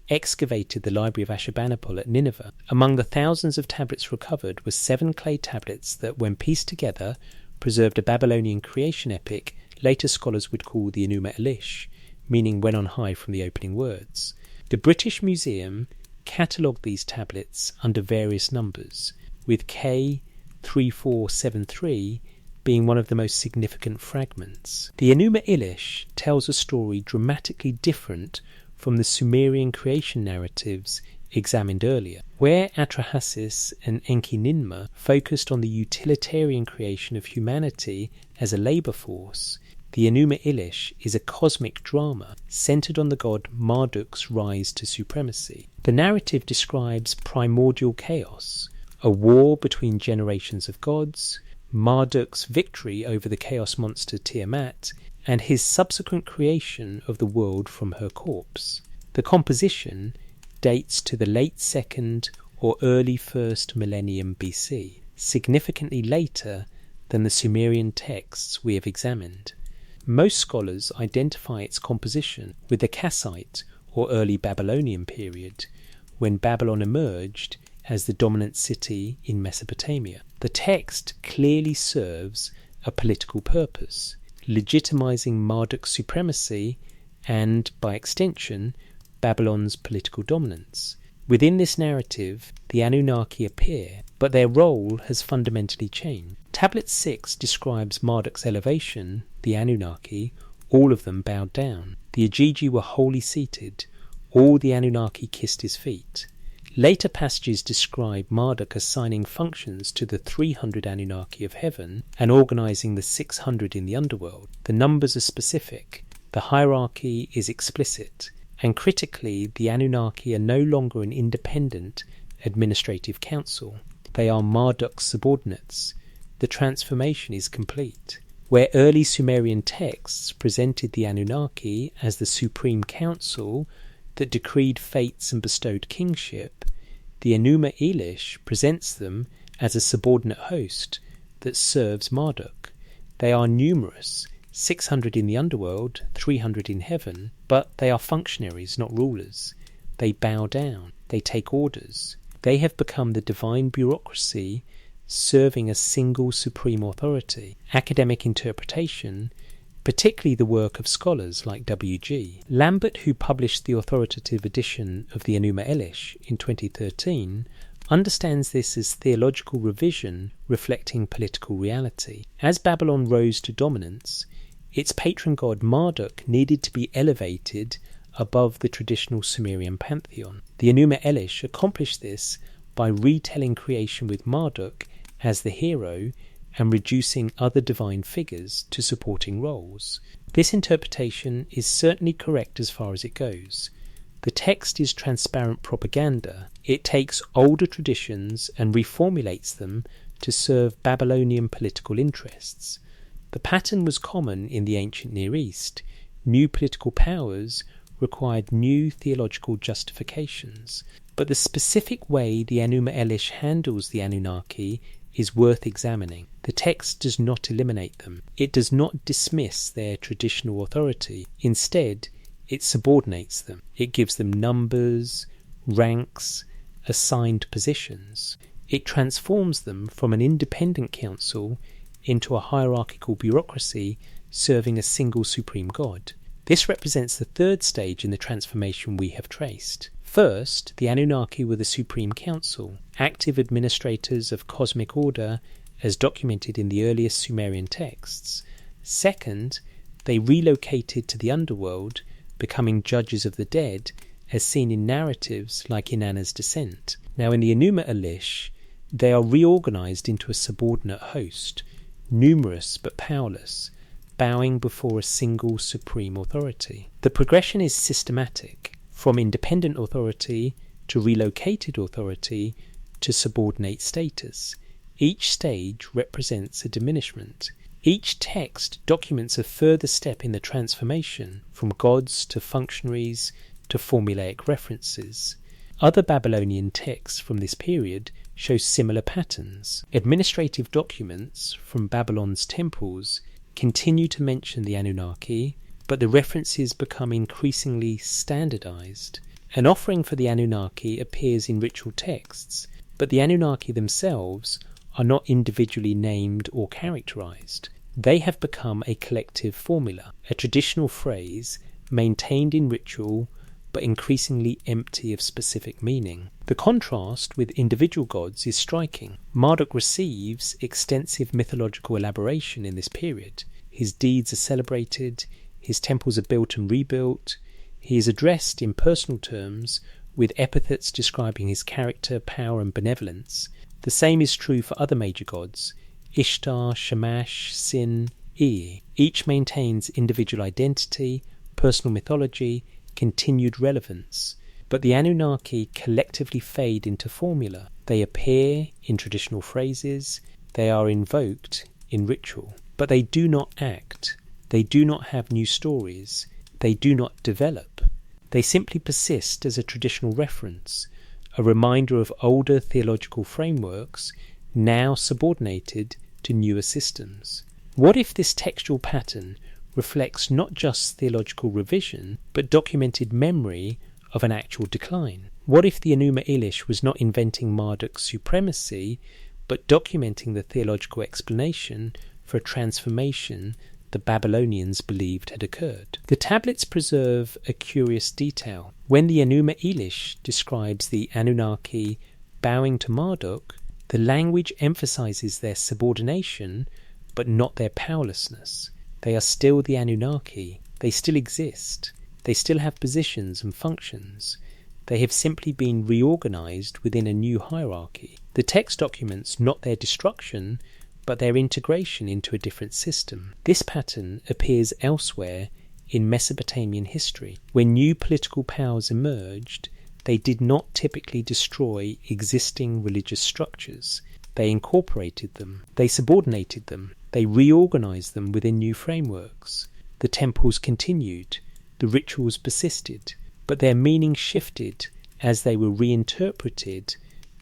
excavated the library of Ashurbanipal at Nineveh. Among the thousands of tablets recovered were 7 clay tablets that, when pieced together, preserved a Babylonian creation epic later scholars would call the Enuma Elish, meaning when on high from the opening words. The British Museum catalogued these tablets under various numbers, with K3473 being one of the most significant fragments. The Enuma Elish tells a story dramatically different from the Sumerian creation narratives examined earlier. Where Atrahasis and Enki Ninmah focused on the utilitarian creation of humanity as a labour force, the Enuma Elish is a cosmic drama centred on the god Marduk's rise to supremacy. The narrative describes primordial chaos, a war between generations of gods, Marduk's victory over the chaos monster Tiamat, and his subsequent creation of the world from her corpse. The composition dates to the late 2nd or early 1st millennium BC, significantly later than the Sumerian texts we have examined. Most scholars identify its composition with the Kassite or early Babylonian period, when Babylon emerged as the dominant city in Mesopotamia. The text clearly serves a political purpose, legitimizing Marduk's supremacy and, by extension, Babylon's political dominance. Within this narrative, the Anunnaki appear, but their role has fundamentally changed. Tablet 6 describes Marduk's elevation. The Anunnaki, all of them bowed down. The Ajiji were wholly seated. All the Anunnaki kissed his feet. Later passages describe Marduk assigning functions to the 300 Anunnaki of heaven and organising the 600 in the underworld. The numbers are specific, the hierarchy is explicit, and critically, the Anunnaki are no longer an independent administrative council. They are Marduk's subordinates. The transformation is complete. Where early Sumerian texts presented the Anunnaki as the supreme council that decreed fates and bestowed kingship, the Enuma Elish presents them as a subordinate host that serves Marduk. They are numerous, 600 in the underworld, 300 in heaven, but they are functionaries, not rulers. They bow down, they take orders. They have become the divine bureaucracy serving a single supreme authority. Academic interpretation particularly the work of scholars like W.G. Lambert, who published the authoritative edition of the Enuma Elish in 2013, understands this as theological revision reflecting political reality. As Babylon rose to dominance, its patron god Marduk needed to be elevated above the traditional Sumerian pantheon. The Enuma Elish accomplished this by retelling creation with Marduk as the hero and reducing other divine figures to supporting roles. This interpretation is certainly correct as far as it goes. The text is transparent propaganda. It takes older traditions and reformulates them to serve Babylonian political interests. The pattern was common in the ancient Near East. New political powers required new theological justifications. But the specific way the Enuma Elish handles the Anunnaki is worth examining. The text does not eliminate them. It does not dismiss their traditional authority. Instead, it subordinates them. It gives them numbers, ranks, assigned positions. It transforms them from an independent council into a hierarchical bureaucracy serving a single supreme god. This represents the third stage in the transformation we have traced. First, the Anunnaki were the Supreme Council, active administrators of cosmic order as documented in the earliest Sumerian texts. Second, they relocated to the underworld, becoming judges of the dead, as seen in narratives like Inanna's descent. Now in the Enuma Elish, they are reorganized into a subordinate host, numerous but powerless, bowing before a single supreme authority. The progression is systematic, from independent authority to relocated authority to subordinate status. Each stage represents a diminishment. Each text documents a further step in the transformation from gods to functionaries to formulaic references. Other Babylonian texts from this period show similar patterns. Administrative documents from Babylon's temples continue to mention the Anunnaki, but the references become increasingly standardized. An offering for the Anunnaki appears in ritual texts, but the Anunnaki themselves are not individually named or characterized. They have become a collective formula, a traditional phrase maintained in ritual but increasingly empty of specific meaning. The contrast with individual gods is striking. Marduk receives extensive mythological elaboration in this period. His deeds are celebrated, his temples are built and rebuilt, he is addressed in personal terms with epithets describing his character, power and benevolence. The same is true for other major gods, Ishtar, Shamash, Sin, Ea. Each maintains individual identity, personal mythology, continued relevance, but the Anunnaki collectively fade into formula. They appear in traditional phrases, they are invoked in ritual, but they do not act, they do not have new stories, they do not develop. They simply persist as a traditional reference, a reminder of older theological frameworks now subordinated to newer systems. What if this textual pattern reflects not just theological revision, but documented memory of an actual decline? What if the Enuma Elish was not inventing Marduk's supremacy, but documenting the theological explanation for a transformation the Babylonians believed had occurred? The tablets preserve a curious detail. When the Enuma Elish describes the Anunnaki bowing to Marduk, the language emphasizes their subordination, but not their powerlessness. They are still the Anunnaki. They still exist. They still have positions and functions. They have simply been reorganized within a new hierarchy. The text documents not their destruction, but their integration into a different system. This pattern appears elsewhere in Mesopotamian history. When new political powers emerged, they did not typically destroy existing religious structures. They incorporated them. They subordinated them. They reorganized them within new frameworks. The temples continued. The rituals persisted. But their meaning shifted as they were reinterpreted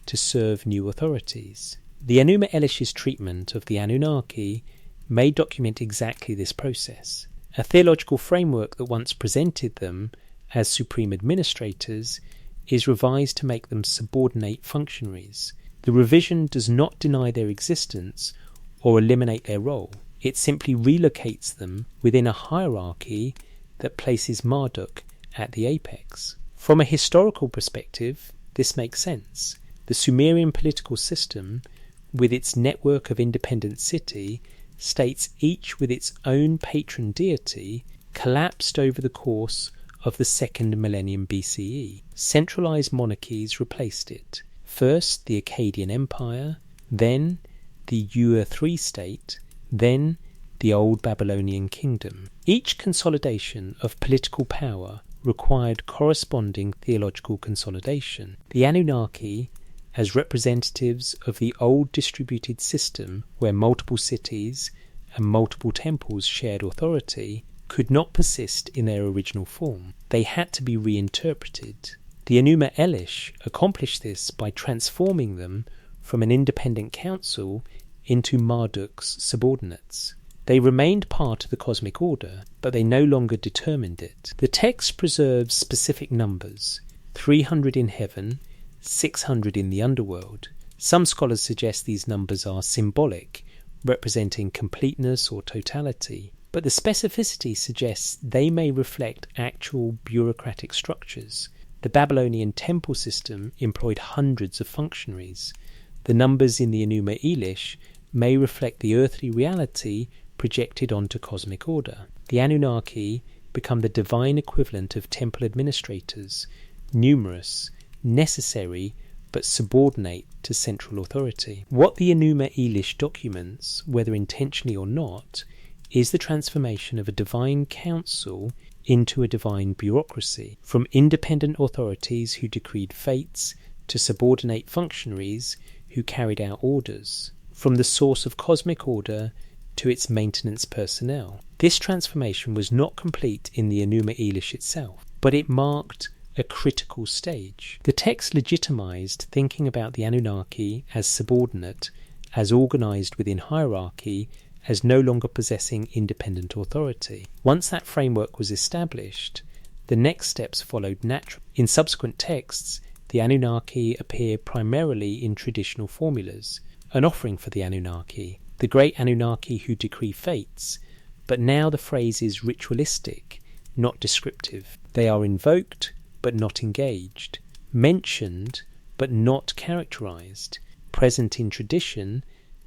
to serve new authorities. The Enuma Elish's treatment of the Anunnaki may document exactly this process. A theological framework that once presented them as supreme administrators is revised to make them subordinate functionaries. The revision does not deny their existence or eliminate their role. It simply relocates them within a hierarchy that places Marduk at the apex. From a historical perspective, this makes sense. The Sumerian political system, with its network of independent city, states each with its own patron deity, collapsed over the course of the second millennium BCE. Centralized monarchies replaced it. First the Akkadian Empire, then the Ur III state, then the Old Babylonian Kingdom. Each consolidation of political power required corresponding theological consolidation. The Anunnaki, as representatives of the old distributed system where multiple cities and multiple temples shared authority, could not persist in their original form. They had to be reinterpreted. The Enuma Elish accomplished this by transforming them from an independent council into Marduk's subordinates. They remained part of the cosmic order, but they no longer determined it. The text preserves specific numbers, 300 in heaven, 600 in the underworld. Some scholars suggest these numbers are symbolic, representing completeness or totality, but the specificity suggests they may reflect actual bureaucratic structures. The Babylonian temple system employed hundreds of functionaries. The numbers in the Enuma Elish may reflect the earthly reality projected onto cosmic order. The Anunnaki become the divine equivalent of temple administrators, numerous, necessary, but subordinate to central authority. What the Enuma Elish documents, whether intentionally or not, is the transformation of a divine council into a divine bureaucracy, from independent authorities who decreed fates to subordinate functionaries who carried out orders, from the source of cosmic order to its maintenance personnel. This transformation was not complete in the Enuma Elish itself, but it marked a critical stage. The text legitimized thinking about the Anunnaki as subordinate, as organized within hierarchy, as no longer possessing independent authority. Once that framework was established, the next steps followed naturally. In subsequent texts, the Anunnaki appear primarily in traditional formulas, an offering for the Anunnaki, the great Anunnaki who decree fates, but now the phrase is ritualistic, not descriptive. They are invoked, but not engaged, mentioned, but not characterized, present in tradition,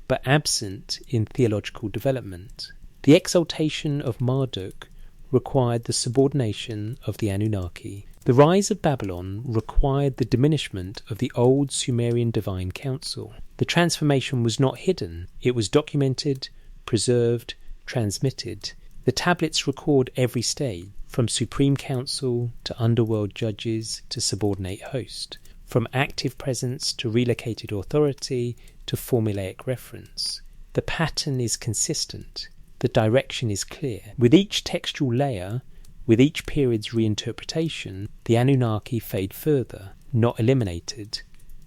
but absent in theological development. The exaltation of Marduk required the subordination of the Anunnaki. The rise of Babylon required the diminishment of the old Sumerian divine council. The transformation was not hidden. It was documented, preserved, transmitted. The tablets record every stage, from supreme council to underworld judges to subordinate host, from active presence to relocated authority to formulaic reference. The pattern is consistent. The direction is clear. With each textual layer, with each period's reinterpretation, the Anunnaki fade further, not eliminated,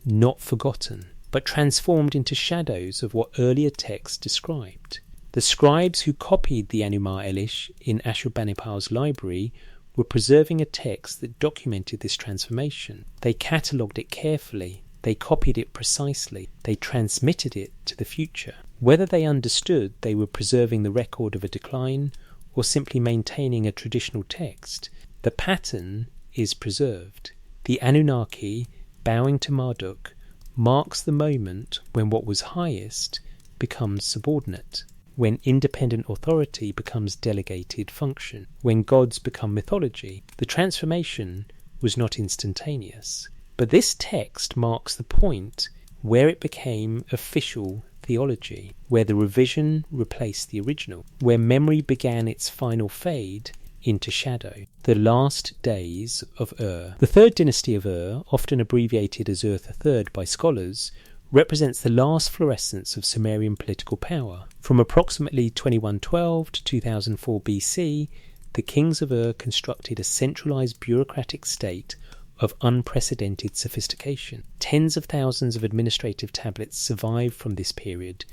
not forgotten, but transformed into shadows of what earlier texts described. The scribes who copied the Enuma Elish in Ashurbanipal's library were preserving a text that documented this transformation. They catalogued it carefully, they copied it precisely, they transmitted it to the future. Whether they understood they were preserving the record of a decline or simply maintaining a traditional text, the pattern is preserved. The Anunnaki, bowing to Marduk, marks the moment when what was highest becomes subordinate, when independent authority becomes delegated function, when gods become mythology. The transformation was not instantaneous, but this text marks the point where it became official theology, where the revision replaced the original, where memory began its final fade into shadow. The last days of Ur. The third dynasty of Ur, often abbreviated as Ur III by scholars, represents the last florescence of Sumerian political power. From approximately 2112 to 2004 BC, the kings of Ur constructed a centralized bureaucratic state of unprecedented sophistication. Tens of thousands of administrative tablets survive from this period,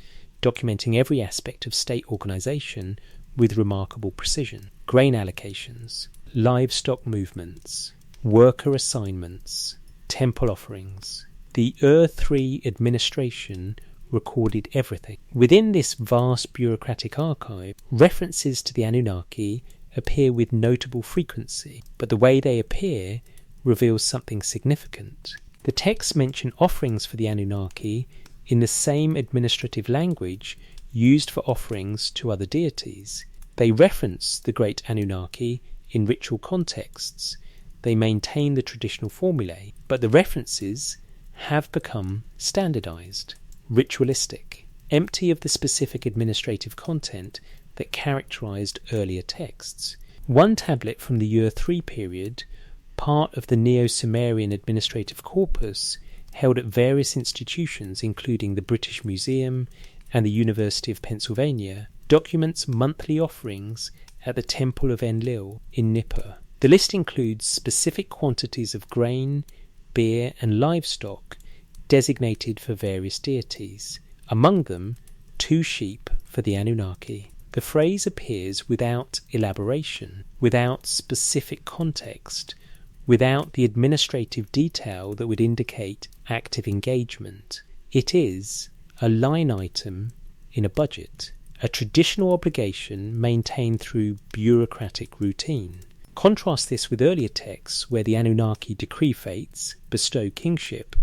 documenting every aspect of state organization with remarkable precision. Grain allocations, livestock movements, worker assignments, temple offerings. The Ur III administration recorded everything. Within this vast bureaucratic archive, references to the Anunnaki appear with notable frequency, but the way they appear reveals something significant. The texts mention offerings for the Anunnaki in the same administrative language used for offerings to other deities. They reference the great Anunnaki in ritual contexts. They maintain the traditional formulae, but the references have become standardized, ritualistic, empty of the specific administrative content that characterized earlier texts. One tablet from the Year 3 period, part of the Neo-Sumerian administrative corpus held at various institutions including the British Museum and the University of Pennsylvania, documents monthly offerings at the Temple of Enlil in Nippur. The list includes specific quantities of grain, beer and livestock designated for various deities, among them 2 sheep for the Anunnaki. The phrase appears without elaboration, without specific context, without the administrative detail that would indicate active engagement. It is a line item in a budget, a traditional obligation maintained through bureaucratic routine. Contrast this with earlier texts where the Anunnaki decree fates, bestow kingship,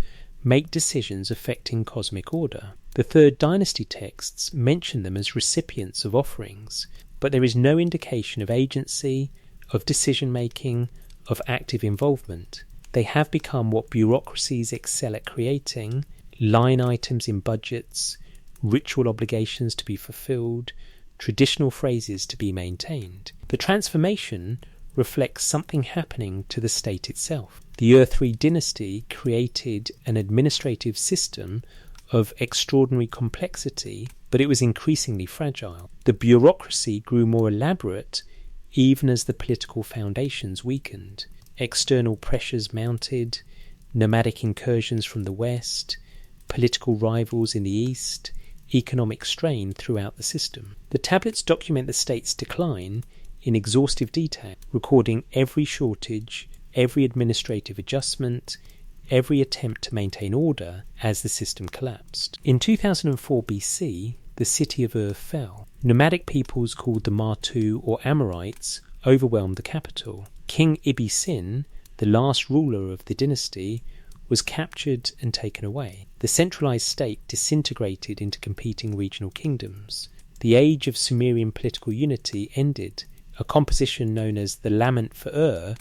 make decisions affecting cosmic order. The Third Dynasty texts mention them as recipients of offerings, but there is no indication of agency, of decision-making, of active involvement. They have become what bureaucracies excel at creating: line items in budgets, ritual obligations to be fulfilled, traditional phrases to be maintained. The transformation reflects something happening to the state itself. The Year 3 dynasty created an administrative system of extraordinary complexity, but it was increasingly fragile. The bureaucracy grew more elaborate even as the political foundations weakened. External pressures mounted, nomadic incursions from the west, political rivals in the east, economic strain throughout the system. The tablets document the state's decline in exhaustive detail, recording every shortage, every administrative adjustment, every attempt to maintain order as the system collapsed. In 2004 BC, the city of Ur fell. Nomadic peoples called the Martu or Amorites overwhelmed the capital. King Ibbi-Sin, the last ruler of the dynasty, was captured and taken away. The centralized state disintegrated into competing regional kingdoms. The age of Sumerian political unity ended. A composition known as the Lament for Ur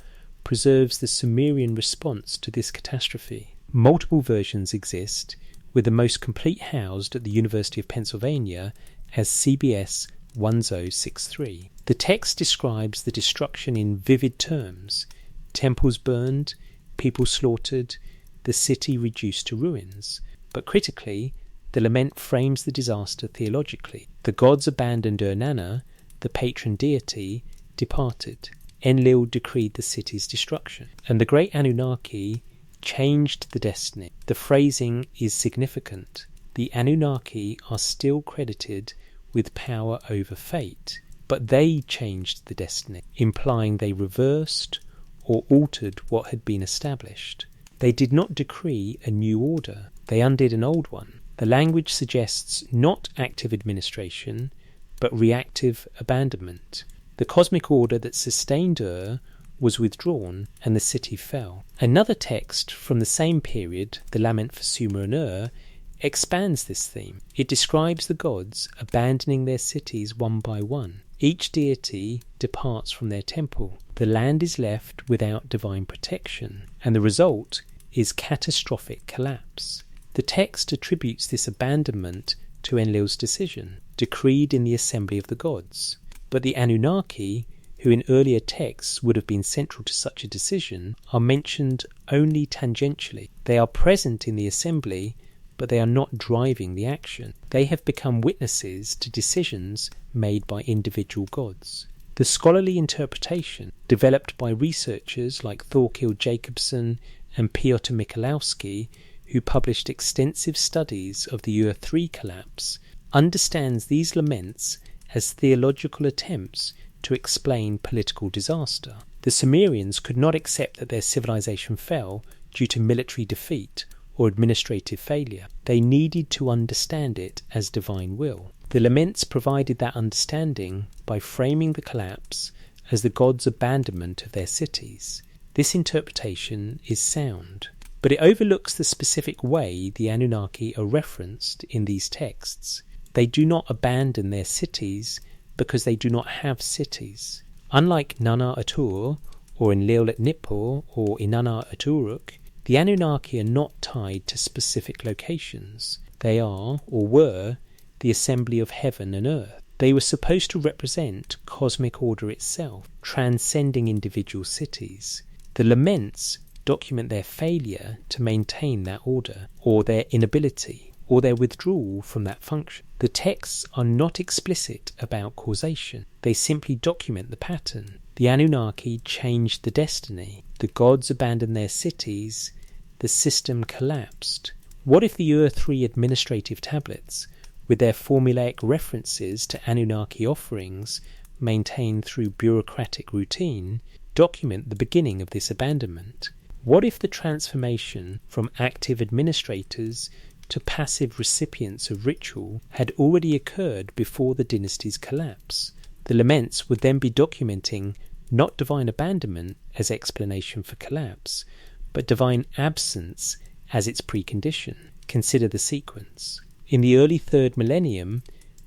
preserves the Sumerian response to this catastrophe. Multiple versions exist, with the most complete housed at the University of Pennsylvania as CBS 1063. The text describes the destruction in vivid terms: temples burned, people slaughtered, the city reduced to ruins. But critically, the lament frames the disaster theologically. The gods abandoned Inanna, the patron deity, departed. Enlil decreed the city's destruction, and the great Anunnaki changed the destiny. The phrasing is significant. The Anunnaki are still credited with power over fate, but they changed the destiny, implying they reversed or altered what had been established. They did not decree a new order, they undid an old one. The language suggests not active administration, but reactive abandonment. The cosmic order that sustained Ur was withdrawn, and the city fell. Another text from the same period, the Lament for Sumer and Ur, expands this theme. It describes the gods abandoning their cities one by one. Each deity departs from their temple. The land is left without divine protection, and the result is catastrophic collapse. The text attributes this abandonment to Enlil's decision, decreed in the assembly of the gods. But the Anunnaki, who in earlier texts would have been central to such a decision, are mentioned only tangentially. They are present in the assembly, but they are not driving the action. They have become witnesses to decisions made by individual gods. The scholarly interpretation, developed by researchers like Thorkild Jacobson and Piotr Michalowski, who published extensive studies of the Year 3 collapse, understands these laments as theological attempts to explain political disaster. The Sumerians could not accept that their civilization fell due to military defeat or administrative failure. They needed to understand it as divine will. The laments provided that understanding by framing the collapse as the gods' abandonment of their cities. This interpretation is sound, but it overlooks the specific way the Anunnaki are referenced in these texts. They do not abandon their cities because they do not have cities. Unlike Nanna at Ur, or Enlil at Nippur, or Inanna at Uruk, the Anunnaki are not tied to specific locations. They are, or were, the assembly of heaven and earth. They were supposed to represent cosmic order itself, transcending individual cities. The laments document their failure to maintain that order, or their inability, or their withdrawal from that function. The texts are not explicit about causation. They simply document the pattern. The Anunnaki changed the destiny. The gods abandoned their cities. The system collapsed. What if the Ur-3 administrative tablets, with their formulaic references to Anunnaki offerings maintained through bureaucratic routine, document the beginning of this abandonment? What if the transformation from active administrators to passive recipients of ritual had already occurred before the dynasty's collapse? The laments would then be documenting not divine abandonment as explanation for collapse, but divine absence as its precondition. Consider the sequence. In the early 3rd millennium,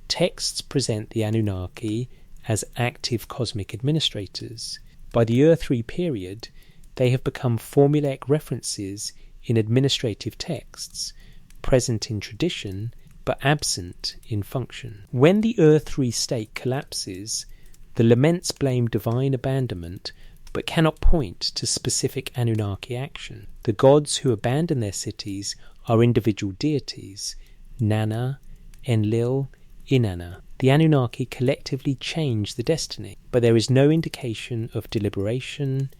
texts present the Anunnaki as active cosmic administrators. By the Ur-3 period, they have become formulaic references in administrative texts, present in tradition, but absent in function. When the Ur-3 state collapses, the laments blame divine abandonment, but cannot point to specific Anunnaki action. The gods who abandon their cities are individual deities, Nanna, Enlil, Inanna. The Anunnaki collectively change the destiny, but there is no indication of deliberation,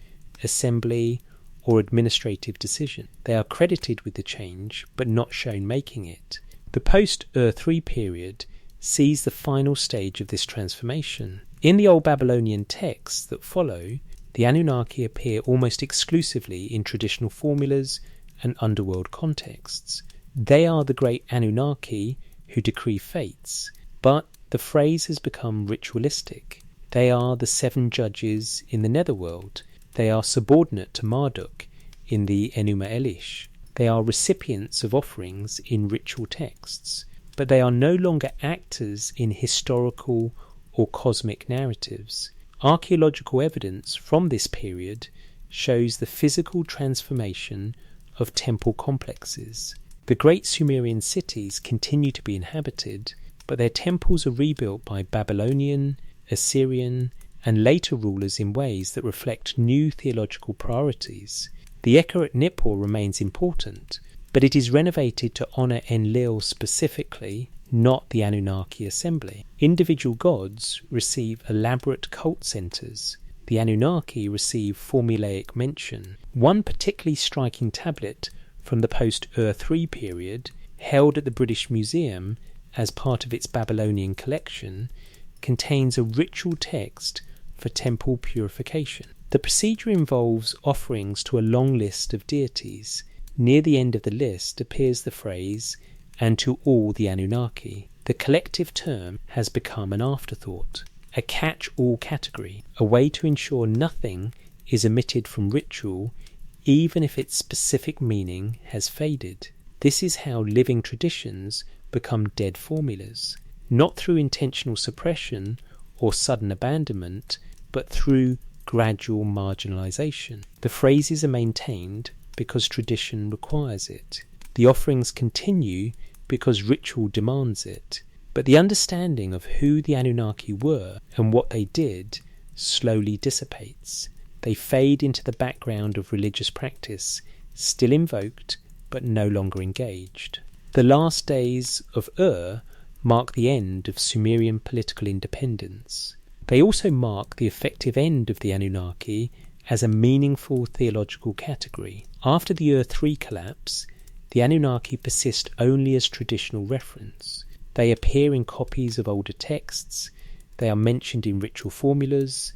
assembly, or administrative decision. They are credited with the change, but not shown making it. The post-Ur-3 period sees the final stage of this transformation. In the Old Babylonian texts that follow, the Anunnaki appear almost exclusively in traditional formulas and underworld contexts. They are the great Anunnaki who decree fates, but the phrase has become ritualistic. They are the 7 judges in the netherworld. They are subordinate to Marduk in the Enuma Elish. They are recipients of offerings in ritual texts, but they are no longer actors in historical or cosmic narratives. Archaeological evidence from this period shows the physical transformation of temple complexes. The great Sumerian cities continue to be inhabited, but their temples are rebuilt by Babylonian, Assyrian, and later rulers in ways that reflect new theological priorities. The Ekka at Nippur remains important, but it is renovated to honour Enlil specifically, not the Anunnaki assembly. Individual gods receive elaborate cult centres. The Anunnaki receive formulaic mention. One particularly striking tablet from the post-Ur-3 period, held at the British Museum as part of its Babylonian collection, contains a ritual text for temple purification. The procedure involves offerings to a long list of deities. Near the end of the list appears the phrase, "and to all the Anunnaki." The collective term has become an afterthought, a catch-all category, a way to ensure nothing is omitted from ritual, even if its specific meaning has faded. This is how living traditions become dead formulas, not through intentional suppression or sudden abandonment, but through gradual marginalisation. The phrases are maintained because tradition requires it. The offerings continue because ritual demands it. But the understanding of who the Anunnaki were and what they did slowly dissipates. They fade into the background of religious practice, still invoked but no longer engaged. The last days of Ur mark the end of Sumerian political independence. They also mark the effective end of the Anunnaki as a meaningful theological category. After the Ur-3 collapse, the Anunnaki persist only as traditional reference. They appear in copies of older texts, they are mentioned in ritual formulas,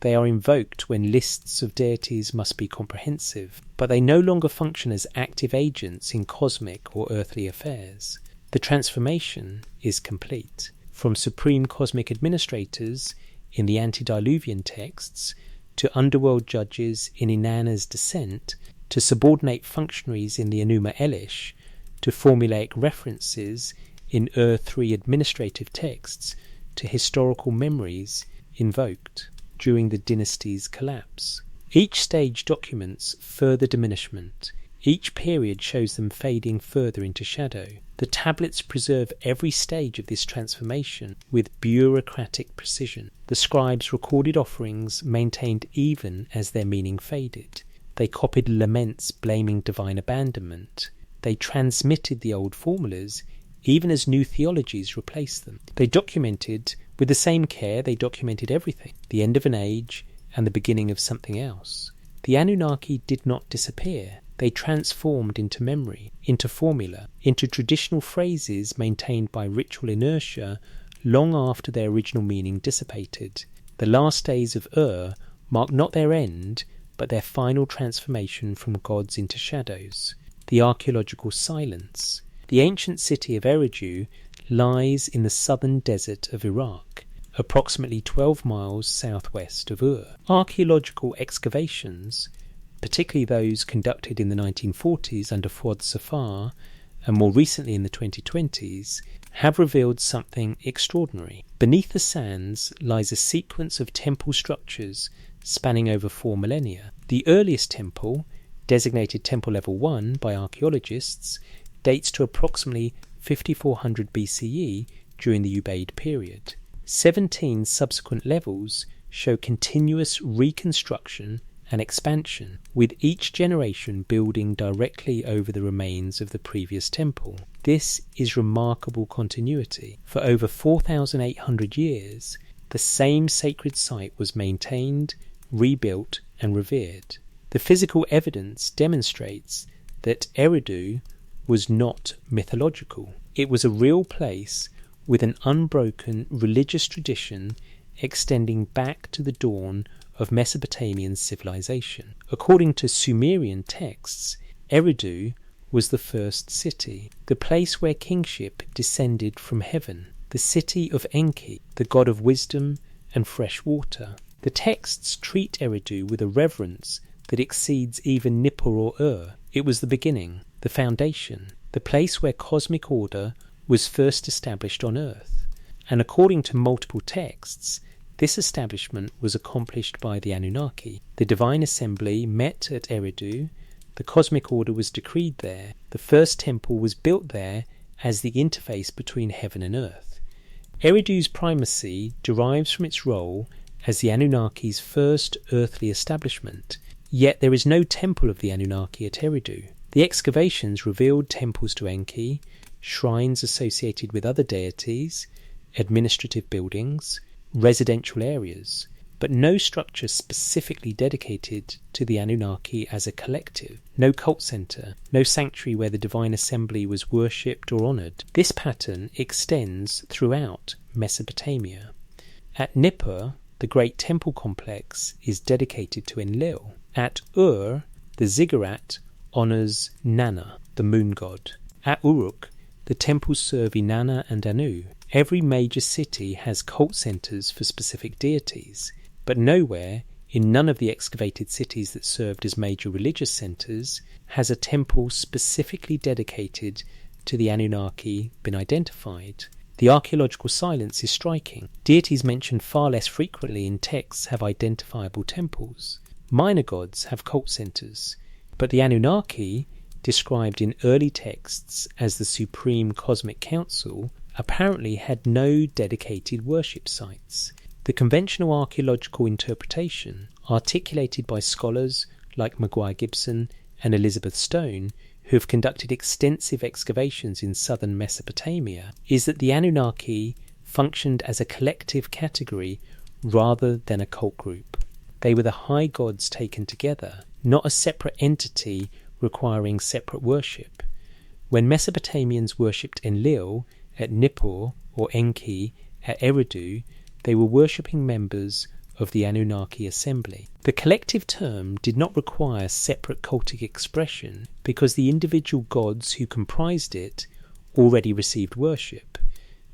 They are invoked when lists of deities must be comprehensive, but they no longer function as active agents in cosmic or earthly affairs. The transformation is complete. From supreme cosmic administrators in the antediluvian texts, to underworld judges in Inanna's descent, to subordinate functionaries in the Enuma Elish, to formulaic references in Ur-3 administrative texts, to historical memories invoked during the dynasty's collapse. Each stage documents further diminishment. Each period shows them fading further into shadow. The tablets preserve every stage of this transformation with bureaucratic precision. The scribes recorded offerings maintained even as their meaning faded. They copied laments blaming divine abandonment. They transmitted the old formulas even as new theologies replaced them. They documented, with the same care they documented everything, the end of an age and the beginning of something else. The Anunnaki did not disappear. They transformed into memory, into formula, into traditional phrases maintained by ritual inertia long after their original meaning dissipated. The last days of Ur mark not their end, but their final transformation from gods into shadows. The archaeological silence. The ancient city of Eridu lies in the southern desert of Iraq, approximately 12 miles southwest of Ur. Archaeological excavations, particularly those conducted in the 1940s under Fuad Safar and more recently in the 2020s, have revealed something extraordinary. Beneath the sands lies a sequence of temple structures spanning over 4 millennia. The earliest temple, designated Temple Level 1 by archaeologists, dates to approximately 5400 BCE during the Ubaid period. 17 subsequent levels show continuous reconstruction and expansion, with each generation building directly over the remains of the previous temple. This is remarkable continuity. For over 4,800 years, the same sacred site was maintained, rebuilt, and revered. The physical evidence demonstrates that Eridu was not mythological. It was a real place with an unbroken religious tradition extending back to the dawn of Mesopotamian civilization. According to Sumerian texts, Eridu was the first city, the place where kingship descended from heaven, the city of Enki, the god of wisdom and fresh water. The texts treat Eridu with a reverence that exceeds even Nippur or Ur. It was the beginning, the foundation, the place where cosmic order was first established on earth. And according to multiple texts, this establishment was accomplished by the Anunnaki. The divine assembly met at Eridu, the cosmic order was decreed there, the first temple was built there as the interface between heaven and earth. Eridu's primacy derives from its role as the Anunnaki's first earthly establishment, yet there is no temple of the Anunnaki at Eridu. The excavations revealed temples to Enki, shrines associated with other deities, administrative buildings, residential areas, but no structure specifically dedicated to the Anunnaki as a collective, no cult centre, no sanctuary where the divine assembly was worshipped or honoured. This pattern extends throughout Mesopotamia. At Nippur, the great temple complex is dedicated to Enlil. At Ur, the ziggurat honours Nanna, the moon god. At Uruk, the temples serve Inanna and Anu. Every major city has cult centres for specific deities, but nowhere, in none of the excavated cities that served as major religious centres, has a temple specifically dedicated to the Anunnaki been identified. The archaeological silence is striking. Deities mentioned far less frequently in texts have identifiable temples. Minor gods have cult centres, but the Anunnaki, described in early texts as the Supreme Cosmic Council, apparently had no dedicated worship sites. The conventional archaeological interpretation, articulated by scholars like Maguire Gibson and Elizabeth Stone, who have conducted extensive excavations in southern Mesopotamia, is that the Anunnaki functioned as a collective category rather than a cult group. They were the high gods taken together, not a separate entity requiring separate worship. When Mesopotamians worshipped Enlil at Nippur or Enki at Eridu, they were worshipping members of the Anunnaki assembly. The collective term did not require separate cultic expression because the individual gods who comprised it already received worship.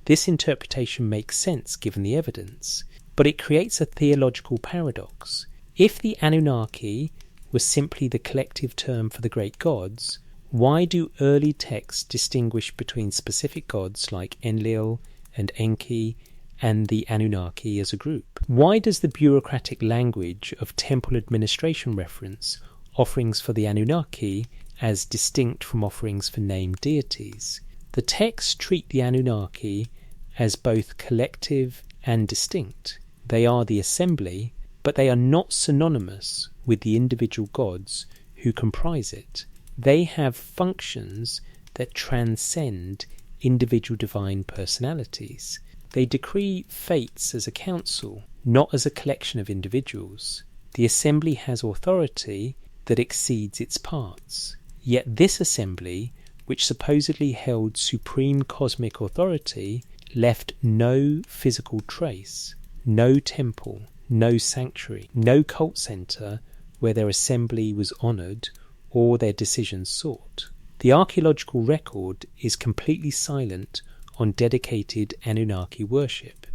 This interpretation makes sense given the evidence, but it creates a theological paradox. If the Anunnaki was simply the collective term for the great gods, why do early texts distinguish between specific gods like Enlil and Enki and the Anunnaki as a group? Why does the bureaucratic language of temple administration reference offerings for the Anunnaki as distinct from offerings for named deities? The texts treat the Anunnaki as both collective and distinct. They are the assembly, but they are not synonymous with the individual gods who comprise it. They have functions that transcend individual divine personalities. They decree fates as a council, not as a collection of individuals. The assembly has authority that exceeds its parts. Yet this assembly, which supposedly held supreme cosmic authority, left no physical trace, no temple, no sanctuary, no cult centre where their assembly was honoured or their decisions sought. The archaeological record is completely silent on dedicated Anunnaki worship.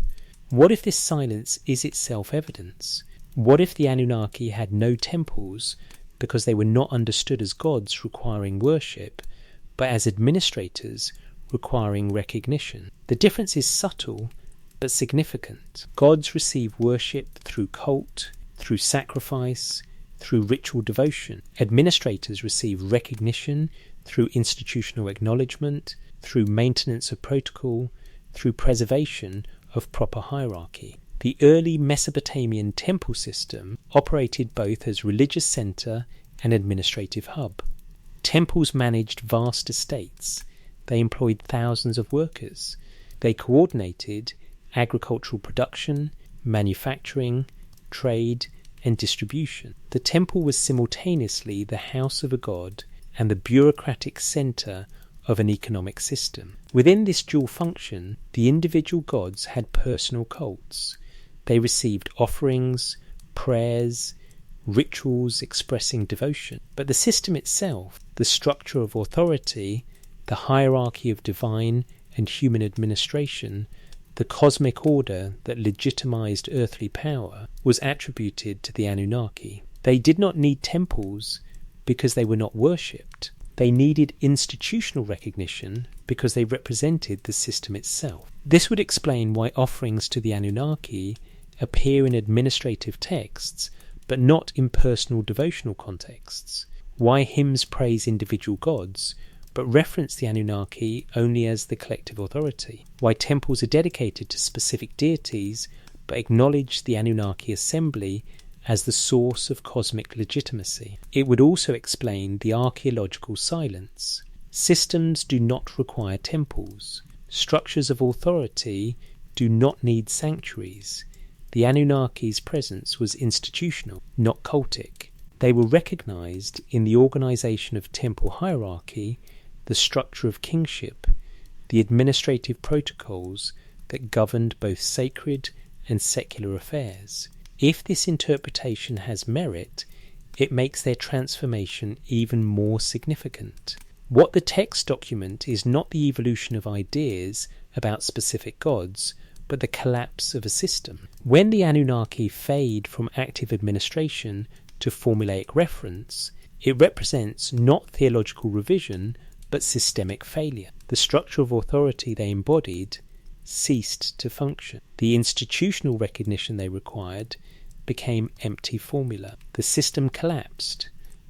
What if this silence is itself evidence? What if the Anunnaki had no temples because they were not understood as gods requiring worship, but as administrators requiring recognition? The difference is subtle but significant. Gods receive worship through cult, through sacrifice, through ritual devotion. Administrators receive recognition through institutional acknowledgement, through maintenance of protocol, through preservation of proper hierarchy. The early Mesopotamian temple system operated both as religious centre and administrative hub. Temples managed vast estates. They employed thousands of workers. They coordinated agricultural production, manufacturing, trade, and distribution. The temple was simultaneously the house of a god and the bureaucratic centre of an economic system. Within this dual function, the individual gods had personal cults. They received offerings, prayers, rituals expressing devotion. But the system itself, the structure of authority, the hierarchy of divine and human administration, the cosmic order that legitimized earthly power, was attributed to the Anunnaki. They did not need temples because they were not worshipped. They needed institutional recognition because they represented the system itself. This would explain why offerings to the Anunnaki appear in administrative texts but not in personal devotional contexts, why hymns praise individual gods but reference the Anunnaki only as the collective authority, why temples are dedicated to specific deities but acknowledge the Anunnaki assembly as the source of cosmic legitimacy. It would also explain the archaeological silence. Systems do not require temples. Structures of authority do not need sanctuaries. The Anunnaki's presence was institutional, not cultic. They were recognized in the organization of temple hierarchy, the structure of kingship, the administrative protocols that governed both sacred and secular affairs. If this interpretation has merit, it makes their transformation even more significant. What the text document is not the evolution of ideas about specific gods, but the collapse of a system. When the Anunnaki fade from active administration to formulaic reference, it represents not theological revision, but systemic failure. The structure of authority they embodied ceased to function. The institutional recognition they required became empty formula. The system collapsed,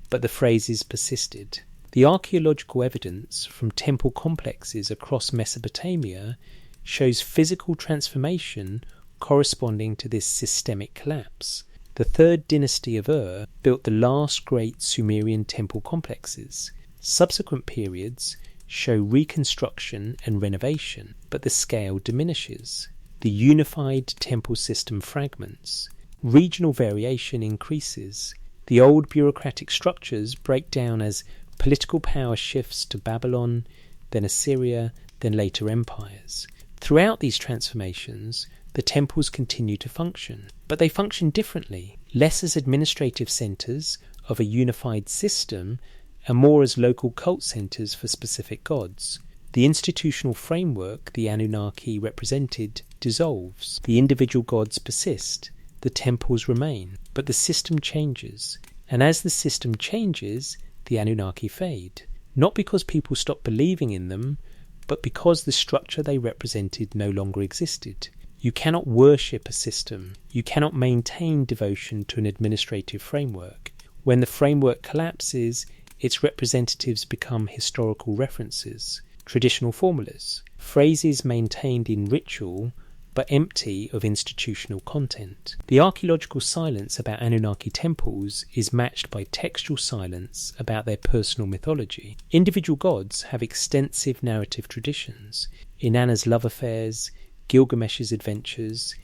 but the phrases persisted. The archaeological evidence from temple complexes across Mesopotamia shows physical transformation corresponding to this systemic collapse. The third dynasty of Ur built the last great Sumerian temple complexes. Subsequent periods show reconstruction and renovation, but the scale diminishes. The unified temple system fragments. Regional variation increases. The old bureaucratic structures break down as political power shifts to Babylon, then Assyria, then later empires. Throughout these transformations, the temples continue to function. But they function differently, less as administrative centres of a unified system and more as local cult centres for specific gods. The institutional framework the Anunnaki represented dissolves. The individual gods persist, the temples remain, but the system changes. And as the system changes, the Anunnaki fade. Not because people stop believing in them, but because the structure they represented no longer existed. You cannot worship a system. You cannot maintain devotion to an administrative framework. When the framework collapses, its representatives become historical references, traditional formulas, phrases maintained in ritual but empty of institutional content. The archaeological silence about Anunnaki temples is matched by textual silence about their personal mythology. Individual gods have extensive narrative traditions. Inanna's love affairs, Gilgamesh's adventures,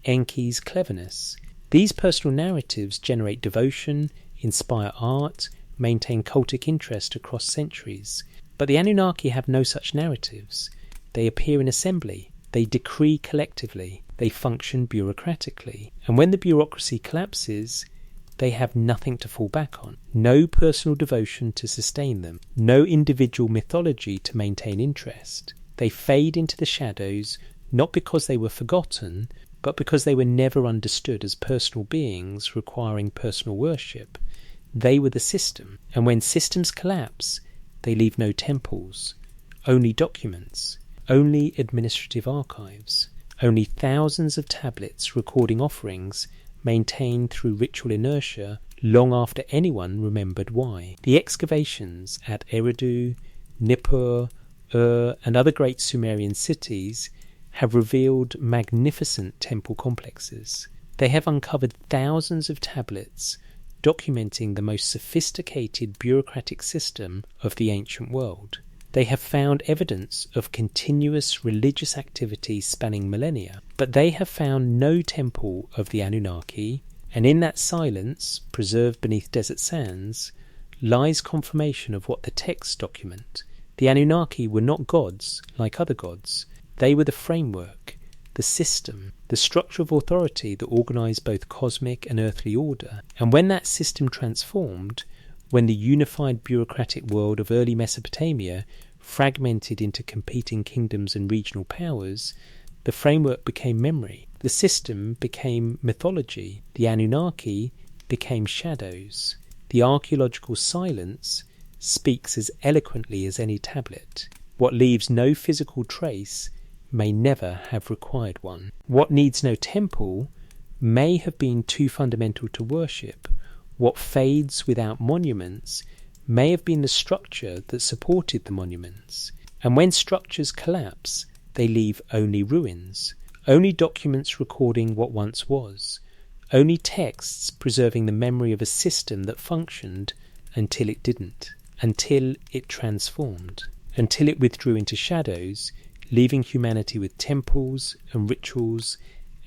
Enki's cleverness. These personal narratives generate devotion, inspire art, maintain cultic interest across centuries. But the Anunnaki have no such narratives. They appear in assembly. They decree collectively. They function bureaucratically. And when the bureaucracy collapses, they have nothing to fall back on. No personal devotion to sustain them. No individual mythology to maintain interest. They fade into the shadows, not because they were forgotten, but because they were never understood as personal beings requiring personal worship. They were the system. And when systems collapse, they leave no temples, only documents, only administrative archives, only thousands of tablets recording offerings maintained through ritual inertia long after anyone remembered why. The excavations at Eridu, Nippur, and other great Sumerian cities have revealed magnificent temple complexes. They have uncovered thousands of tablets documenting the most sophisticated bureaucratic system of the ancient world. They have found evidence of continuous religious activity spanning millennia, but they have found no temple of the Anunnaki, and in that silence, preserved beneath desert sands, lies confirmation of what the texts document. The Anunnaki were not gods like other gods. They were the framework, the system, the structure of authority that organised both cosmic and earthly order. And when that system transformed, when the unified bureaucratic world of early Mesopotamia fragmented into competing kingdoms and regional powers, the framework became memory. The system became mythology. The Anunnaki became shadows. The archaeological silence speaks as eloquently as any tablet. What leaves no physical trace may never have required one. What needs no temple may have been too fundamental to worship. What fades without monuments may have been the structure that supported the monuments. And when structures collapse, they leave only ruins, only documents recording what once was, only texts preserving the memory of a system that functioned until it didn't, until it transformed, until it withdrew into shadows, leaving humanity with temples and rituals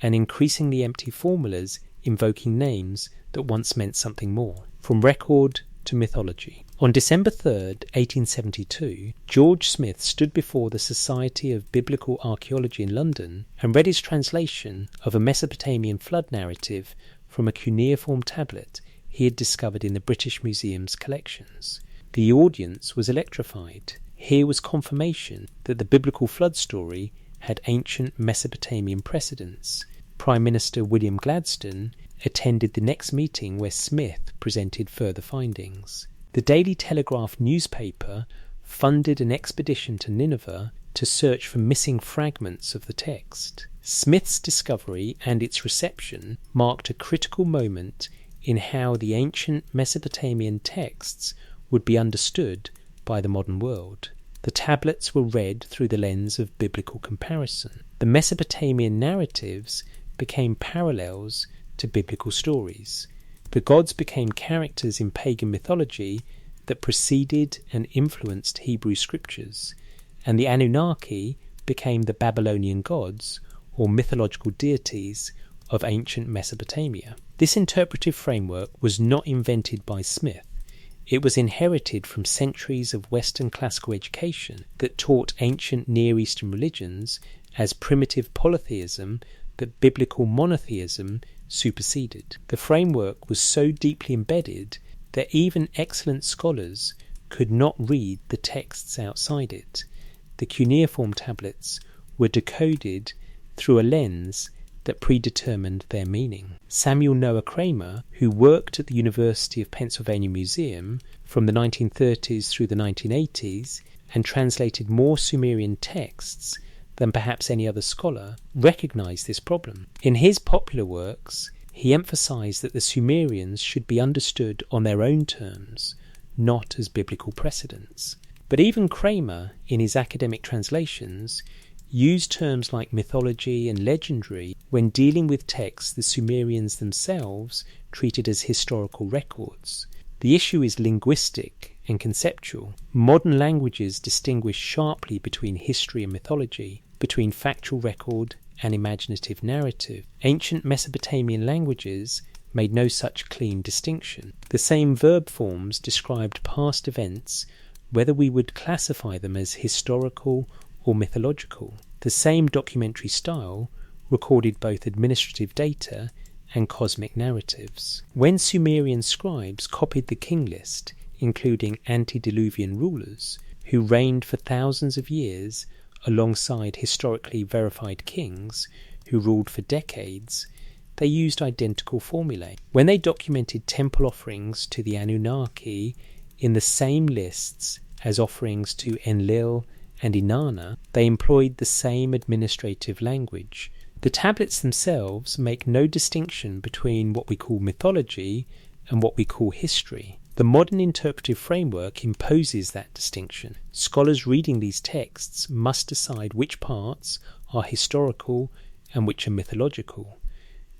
and increasingly empty formulas invoking names that once meant something more. From record to mythology. On December 3rd, 1872, George Smith stood before the Society of Biblical Archaeology in London and read his translation of a Mesopotamian flood narrative from a cuneiform tablet he had discovered in the British Museum's collections. The audience was electrified. Here was confirmation that the biblical flood story had ancient Mesopotamian precedents. Prime Minister William Gladstone attended the next meeting where Smith presented further findings. The Daily Telegraph newspaper funded an expedition to Nineveh to search for missing fragments of the text. Smith's discovery and its reception marked a critical moment in how the ancient Mesopotamian texts would be understood by the modern world. The tablets were read through the lens of biblical comparison. The Mesopotamian narratives became parallels to biblical stories. The gods became characters in pagan mythology that preceded and influenced Hebrew scriptures, and the Anunnaki became the Babylonian gods or mythological deities of ancient Mesopotamia. This interpretive framework was not invented by Smith. It was inherited from centuries of Western classical education that taught ancient Near Eastern religions as primitive polytheism that biblical monotheism superseded. The framework was so deeply embedded that even excellent scholars could not read the texts outside it. The cuneiform tablets were decoded through a lens that predetermined their meaning. Samuel Noah Kramer, who worked at the University of Pennsylvania Museum from the 1930s through the 1980s and translated more Sumerian texts than perhaps any other scholar, recognized this problem. In his popular works, he emphasized that the Sumerians should be understood on their own terms, not as biblical precedents. But even Kramer, in his academic translations, used terms like mythology and legendary when dealing with texts the Sumerians themselves treated as historical records. The issue is linguistic and conceptual. Modern languages distinguish sharply between history and mythology, between factual record and imaginative narrative. Ancient Mesopotamian languages made no such clean distinction. The same verb forms described past events, whether we would classify them as historical or mythological. The same documentary style recorded both administrative data and cosmic narratives. When Sumerian scribes copied the king list, including antediluvian rulers who reigned for thousands of years alongside historically verified kings who ruled for decades, they used identical formulae. When they documented temple offerings to the Anunnaki in the same lists as offerings to Enlil and Inanna, they employed the same administrative language. The tablets themselves make no distinction between what we call mythology and what we call history. The modern interpretive framework imposes that distinction. Scholars reading these texts must decide which parts are historical and which are mythological.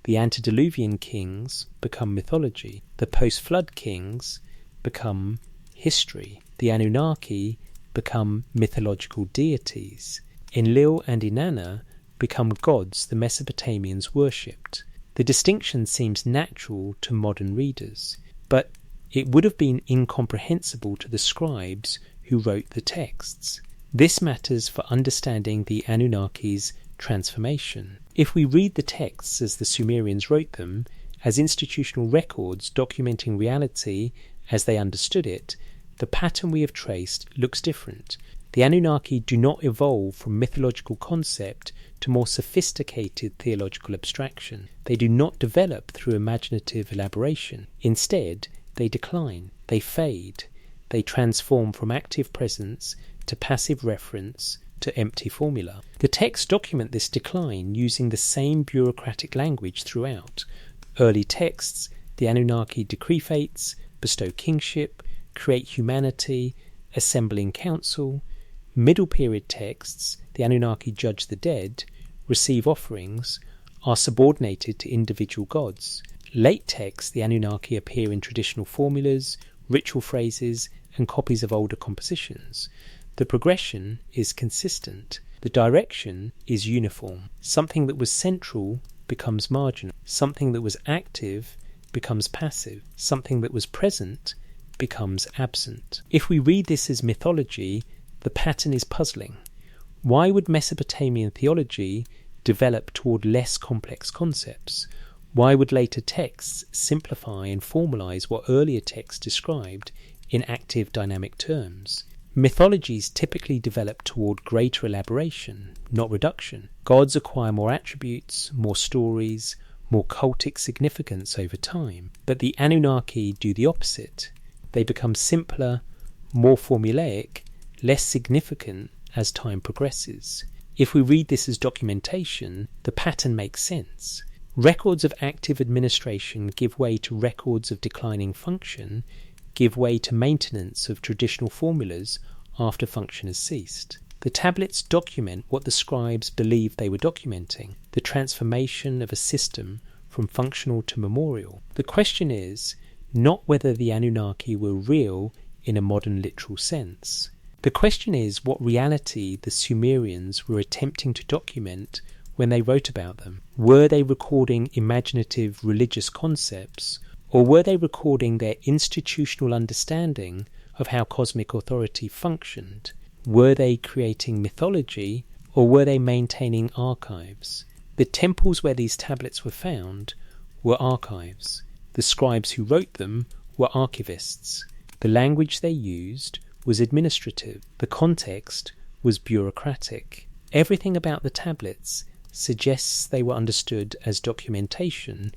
The antediluvian kings become mythology. The post-flood kings become history. The Anunnaki become mythological deities. Enlil and Inanna become gods the Mesopotamians worshipped. The distinction seems natural to modern readers, but it would have been incomprehensible to the scribes who wrote the texts. This matters for understanding the Anunnaki's transformation. If we read the texts as the Sumerians wrote them, as institutional records documenting reality as they understood it, the pattern we have traced looks different. The Anunnaki do not evolve from mythological concept to more sophisticated theological abstraction. They do not develop through imaginative elaboration. Instead, they decline, they fade, they transform from active presence to passive reference to empty formula. The texts document this decline using the same bureaucratic language throughout. Early texts, the Anunnaki decree fates, bestow kingship, create humanity, assemble in council. Middle period texts, the Anunnaki judge the dead, receive offerings, are subordinated to individual gods. Late texts, the Anunnaki appear in traditional formulas, ritual phrases, and copies of older compositions. The progression is consistent. The direction is uniform. Something that was central becomes marginal. Something that was active becomes passive. Something that was present becomes absent. If we read this as mythology, the pattern is puzzling. Why would Mesopotamian theology develop toward less complex concepts? Why would later texts simplify and formalize what earlier texts described in active dynamic terms? Mythologies typically develop toward greater elaboration, not reduction. Gods acquire more attributes, more stories, more cultic significance over time. But the Anunnaki do the opposite. They become simpler, more formulaic, less significant as time progresses. If we read this as documentation, the pattern makes sense. Records of active administration give way to records of declining function, give way to maintenance of traditional formulas after function has ceased. The tablets document what the scribes believed they were documenting, the transformation of a system from functional to memorial. The question is not whether the Anunnaki were real in a modern literal sense. The question is what reality the Sumerians were attempting to document when they wrote about them. Were they recording imaginative religious concepts, or were they recording their institutional understanding of how cosmic authority functioned? Were they creating mythology, or were they maintaining archives? The temples where these tablets were found were archives. The scribes who wrote them were archivists. The language they used was administrative. The context was bureaucratic. Everything about the tablets suggests they were understood as documentation,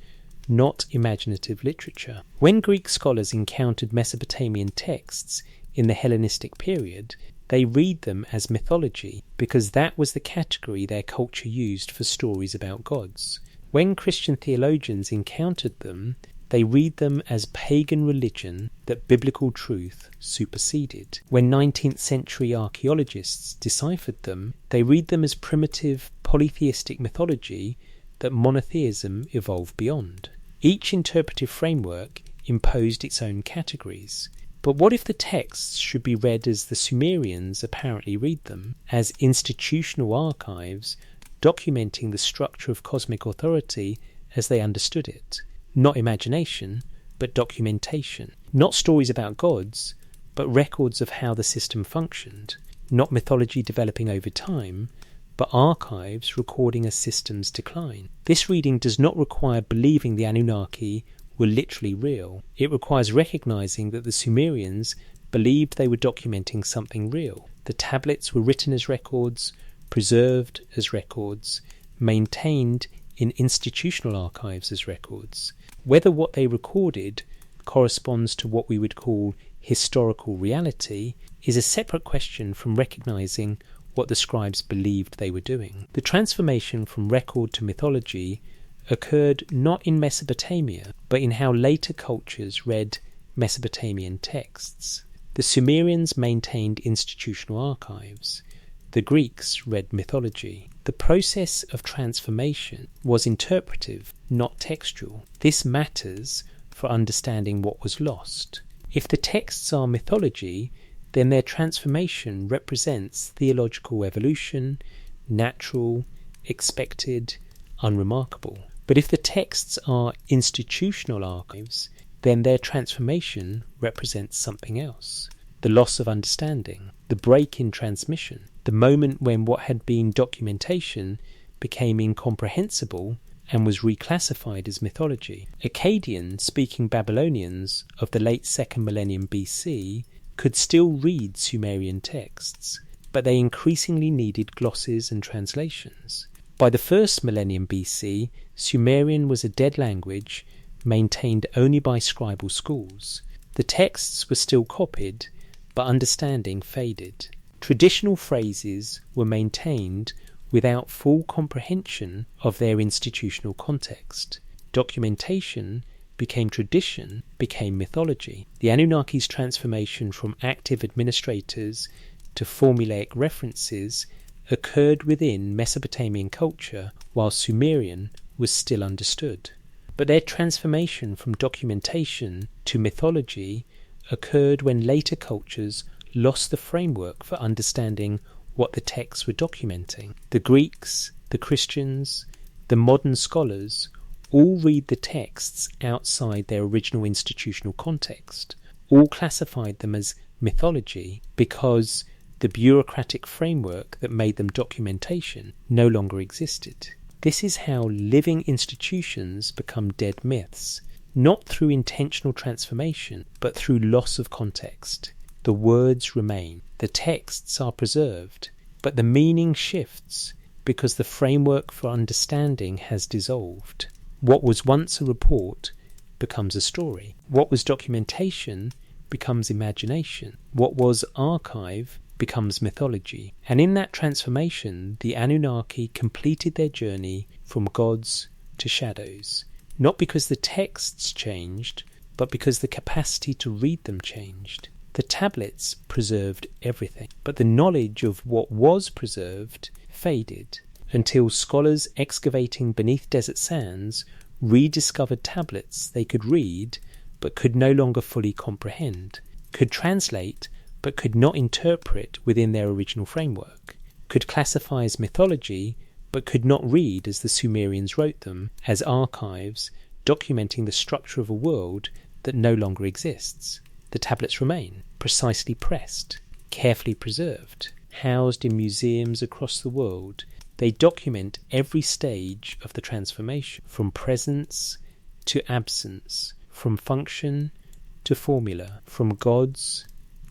not imaginative literature. When Greek scholars encountered Mesopotamian texts in the Hellenistic period, they read them as mythology because that was the category their culture used for stories about gods. When Christian theologians encountered them, they read them as pagan religion that biblical truth superseded. When 19th century archaeologists deciphered them, they read them as primitive polytheistic mythology that monotheism evolved beyond. Each interpretive framework imposed its own categories. But what if the texts should be read as the Sumerians apparently read them, as institutional archives documenting the structure of cosmic authority as they understood it? Not imagination, but documentation. Not stories about gods, but records of how the system functioned. Not mythology developing over time, but archives recording a system's decline. This reading does not require believing the Anunnaki were literally real. It requires recognizing that the Sumerians believed they were documenting something real. The tablets were written as records, preserved as records, maintained in institutional archives as records. Whether what they recorded corresponds to what we would call historical reality is a separate question from recognizing what the scribes believed they were doing. The transformation from record to mythology occurred not in Mesopotamia, but in how later cultures read Mesopotamian texts. The Sumerians maintained institutional archives. The Greeks read mythology. The process of transformation was interpretive, not textual. This matters for understanding what was lost. If the texts are mythology, then their transformation represents theological evolution, natural, expected, unremarkable. But if the texts are institutional archives, then their transformation represents something else. The loss of understanding, the break in transmission, the moment when what had been documentation became incomprehensible and was reclassified as mythology. Akkadian-speaking Babylonians of the late 2nd millennium BC could still read Sumerian texts, but they increasingly needed glosses and translations. By the 1st millennium BC, Sumerian was a dead language maintained only by scribal schools. The texts were still copied, but understanding faded. Traditional phrases were maintained without full comprehension of their institutional context. Documentation became tradition, became mythology. The Anunnaki's transformation from active administrators to formulaic references occurred within Mesopotamian culture while Sumerian was still understood. But their transformation from documentation to mythology occurred when later cultures lost the framework for understanding what the texts were documenting. The Greeks, the Christians, the modern scholars all read the texts outside their original institutional context, all classified them as mythology because the bureaucratic framework that made them documentation no longer existed. This is how living institutions become dead myths, not through intentional transformation, but through loss of context. The words remain, the texts are preserved, but the meaning shifts because the framework for understanding has dissolved. What was once a report becomes a story. What was documentation becomes imagination. What was archive becomes mythology. And in that transformation, the Anunnaki completed their journey from gods to shadows, not because the texts changed, but because the capacity to read them changed. The tablets preserved everything, but the knowledge of what was preserved faded until scholars excavating beneath desert sands rediscovered tablets they could read but could no longer fully comprehend, could translate but could not interpret within their original framework, could classify as mythology but could not read as the Sumerians wrote them, as archives documenting the structure of a world that no longer exists. The tablets remain, precisely pressed, carefully preserved. housed in museums across the world. They document every stage of the transformation, from presence to absence, from function to formula, from gods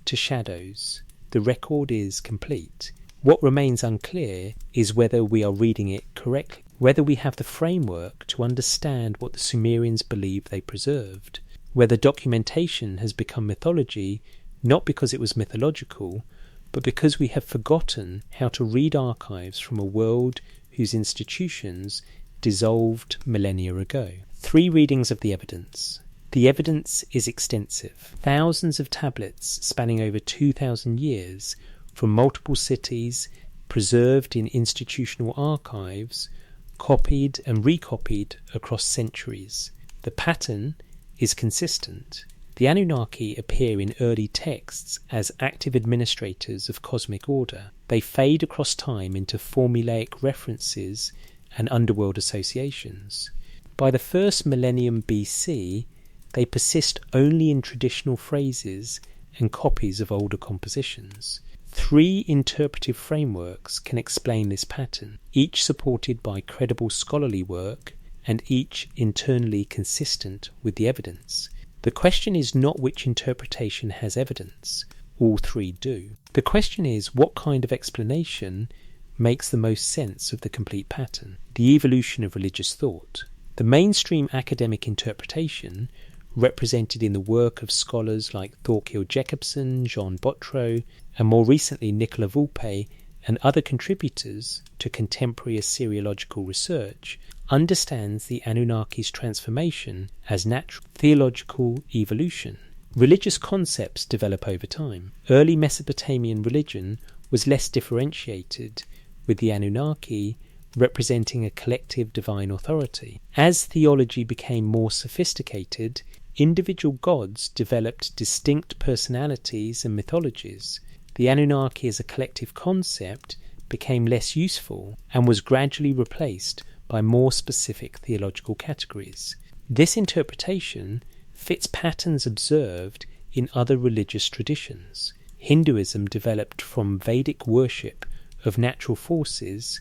to shadows. The record is complete. What remains unclear is whether we are reading it correctly, whether we have the framework to understand what the Sumerians believed they preserved, whether documentation has become mythology not because it was mythological, but because we have forgotten how to read archives from a world whose institutions dissolved millennia ago. 3 readings of the evidence. The evidence is extensive. Thousands of tablets spanning over 2,000 years from multiple cities, preserved in institutional archives, copied and recopied across centuries. The pattern is consistent. The Anunnaki appear in early texts as active administrators of cosmic order. They fade across time into formulaic references and underworld associations. By the first millennium BC, they persist only in traditional phrases and copies of older compositions. 3 interpretive frameworks can explain this pattern, each supported by credible scholarly work and each internally consistent with the evidence. The question is not which interpretation has evidence. All 3 do. The question is what kind of explanation makes the most sense of the complete pattern. The evolution of religious thought. The mainstream academic interpretation, represented in the work of scholars like Thorkild Jacobsen, Jean Botreau, and more recently Nicola Volpe and other contributors to contemporary Assyriological research, understands the Anunnaki's transformation as natural theological evolution. Religious concepts develop over time. Early Mesopotamian religion was less differentiated, with the Anunnaki representing a collective divine authority. As theology became more sophisticated, individual gods developed distinct personalities and mythologies. The Anunnaki as a collective concept became less useful and was gradually replaced by more specific theological categories. This interpretation fits patterns observed in other religious traditions. Hinduism developed from Vedic worship of natural forces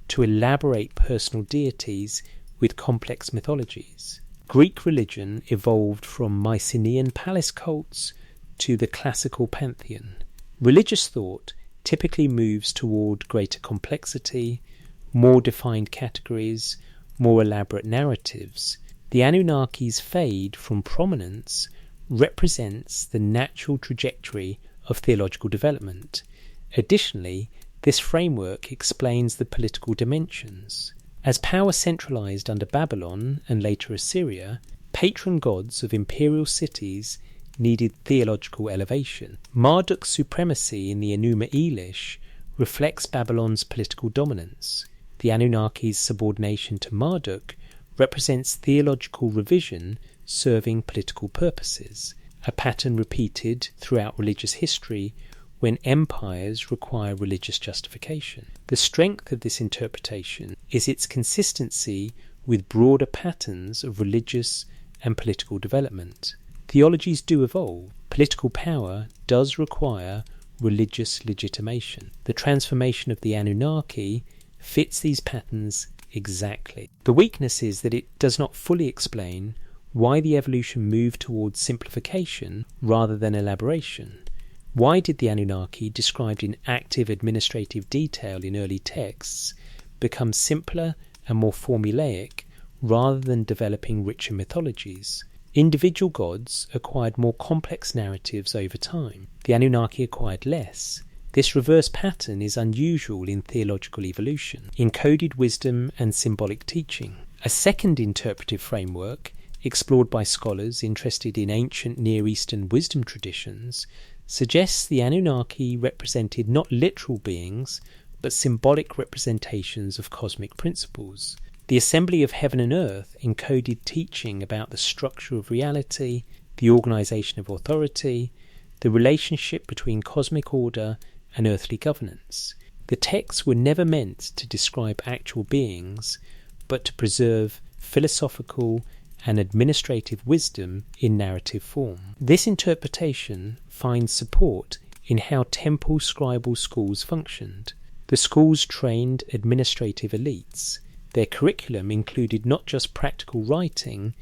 to elaborate personal deities with complex mythologies. Greek religion evolved from Mycenaean palace cults to the classical pantheon. Religious thought typically moves toward greater complexity, more defined categories, more elaborate narratives. The Anunnaki's fade from prominence represents the natural trajectory of theological development. Additionally, this framework explains the political dimensions. As power centralized under Babylon and later Assyria, patron gods of imperial cities needed theological elevation. Marduk's supremacy in the Enuma Elish reflects Babylon's political dominance. The Anunnaki's subordination to Marduk represents theological revision serving political purposes, a pattern repeated throughout religious history when empires require religious justification. The strength of this interpretation is its consistency with broader patterns of religious and political development. Theologies do evolve. Political power does require religious legitimation. The transformation of the Anunnaki fits these patterns exactly. The weakness is that it does not fully explain why the evolution moved towards simplification rather than elaboration. Why did the Anunnaki, described in active administrative detail in early texts, become simpler and more formulaic rather than developing richer mythologies? Individual gods acquired more complex narratives over time. The Anunnaki acquired less. This reverse pattern is unusual in theological evolution, encoded wisdom and symbolic teaching. A second interpretive framework, explored by scholars interested in ancient Near Eastern wisdom traditions, suggests the Anunnaki represented not literal beings, but symbolic representations of cosmic principles. The assembly of heaven and earth encoded teaching about the structure of reality, the organization of authority, the relationship between cosmic order and earthly governance. The texts were never meant to describe actual beings, but to preserve philosophical and administrative wisdom in narrative form. This interpretation finds support in how temple scribal schools functioned. The schools trained administrative elites. Their curriculum included not just practical writing,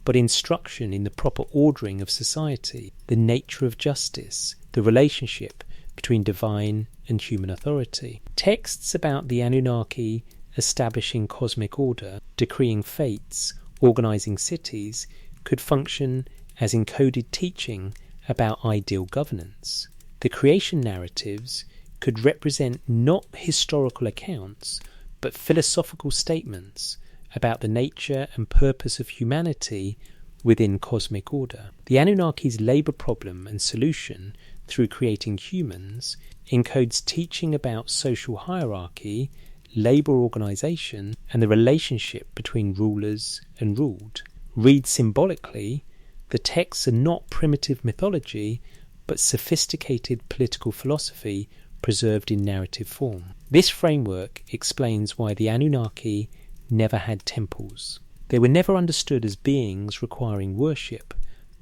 but instruction in the proper ordering of society, the nature of justice, the relationship between divine and human authority. Texts about the Anunnaki establishing cosmic order, decreeing fates, organizing cities, could function as encoded teaching about ideal governance. The creation narratives could represent not historical accounts, but philosophical statements about the nature and purpose of humanity within cosmic order. The Anunnaki's labour problem and solution through creating humans encodes teaching about social hierarchy, labour organisation, and the relationship between rulers and ruled. Read symbolically, the texts are not primitive mythology, but sophisticated political philosophy preserved in narrative form. This framework explains why the Anunnaki never had temples. They were never understood as beings requiring worship,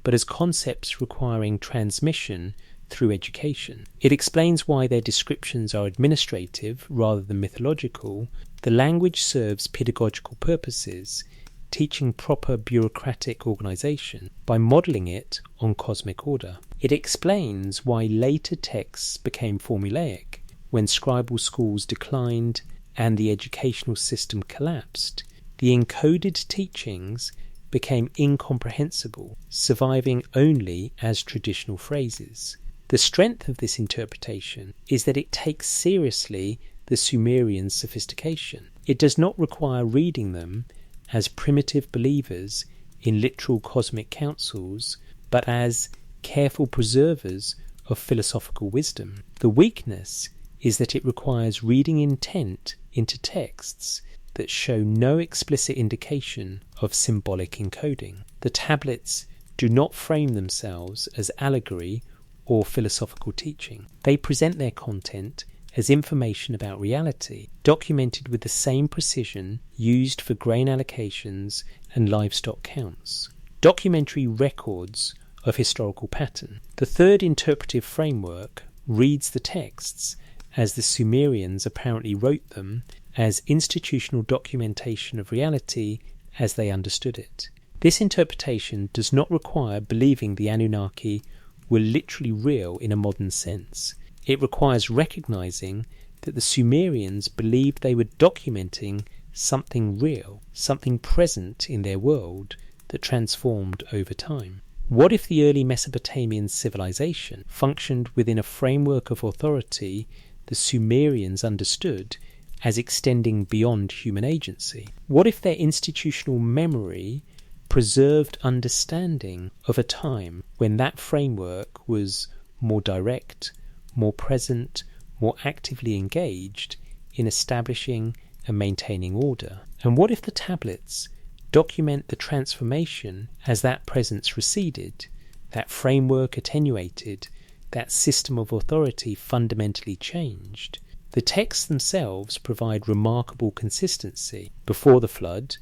but as concepts requiring transmission through education. It explains why their descriptions are administrative rather than mythological. The language serves pedagogical purposes, teaching proper bureaucratic organisation by modelling it on cosmic order. It explains why later texts became formulaic when scribal schools declined and the educational system collapsed. The encoded teachings became incomprehensible, surviving only as traditional phrases. The strength of this interpretation is that it takes seriously the Sumerian sophistication. It does not require reading them as primitive believers in literal cosmic councils, but as careful preservers of philosophical wisdom. The weakness is that it requires reading intent into texts that show no explicit indication of symbolic encoding. The tablets do not frame themselves as allegory or philosophical teaching. They present their content as information about reality, documented with the same precision used for grain allocations and livestock counts. Documentary records of historical pattern. The third interpretive framework reads the texts as the Sumerians apparently wrote them, as institutional documentation of reality as they understood it. This interpretation does not require believing the Anunnaki were literally real in a modern sense. It requires recognizing that the Sumerians believed they were documenting something real, something present in their world that transformed over time. What if the early Mesopotamian civilization functioned within a framework of authority the Sumerians understood as extending beyond human agency? What if their institutional memory preserved understanding of a time when that framework was more direct, more present, more actively engaged in establishing and maintaining order? And what if the tablets document the transformation as that presence receded, that framework attenuated, that system of authority fundamentally changed? The texts themselves provide remarkable consistency. Before the flood,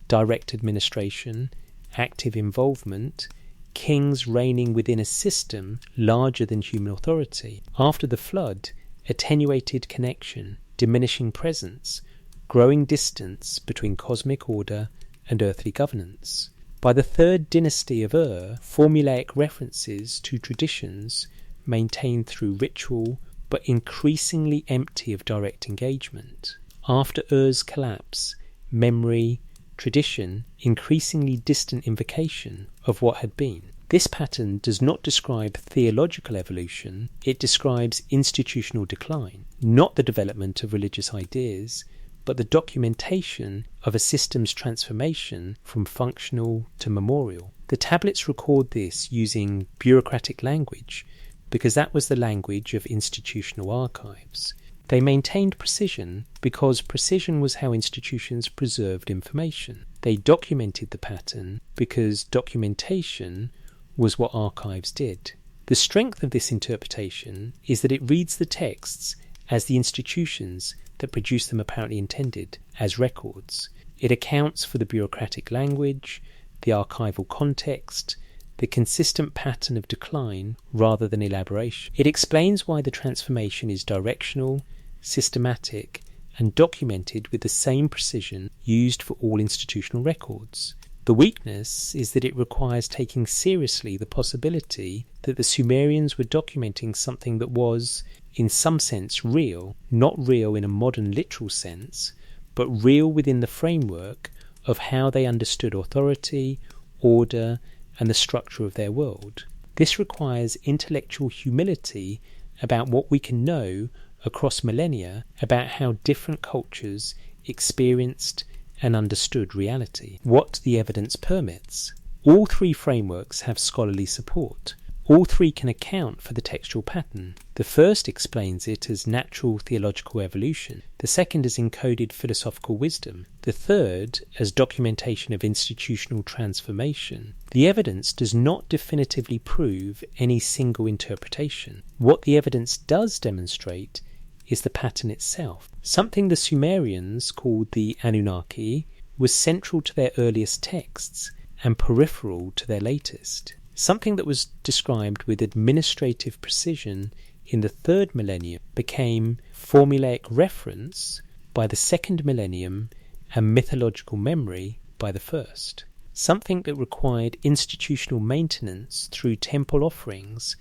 direct administration, active involvement, kings reigning within a system larger than human authority. After the flood, attenuated connection, diminishing presence, growing distance between cosmic order and earthly governance. By the third dynasty of formulaic references to traditions maintained through ritual but increasingly empty of direct engagement. After collapse, memory, tradition, increasingly distant invocation of what had been. This pattern does not describe theological evolution, it describes institutional decline, not the development of religious ideas, but the documentation of a system's transformation from functional to memorial. The tablets record this using bureaucratic language because that was the language of institutional archives. They maintained precision because precision was how institutions preserved information. They documented the pattern because documentation was what archives did. The strength of this interpretation is that it reads the texts as the institutions that produced them apparently intended, as records. It accounts for the bureaucratic language, the archival context, the consistent pattern of decline rather than elaboration. It explains why the transformation is directional, systematic, and documented with the same precision used for all institutional records. The weakness is that it requires taking seriously the possibility that the Sumerians were documenting something that was, in some sense, real, not real in a modern literal sense, but real within the framework of how they understood authority, order, and the structure of their world. This requires intellectual humility about what we can know across millennia about how different cultures experienced and understood reality. What the evidence permits. All three frameworks have scholarly support. All three can account for the textual pattern. The first explains it as natural theological evolution. The second as encoded philosophical wisdom. The third as documentation of institutional transformation. The evidence does not definitively prove any single interpretation. What the evidence does demonstrate is the pattern itself. Something the Sumerians called the Anunnaki was central to their earliest texts and peripheral to their latest. Something that was described with administrative precision in the third millennium became formulaic reference by the second millennium and mythological memory by the first. Something that required institutional maintenance through temple offerings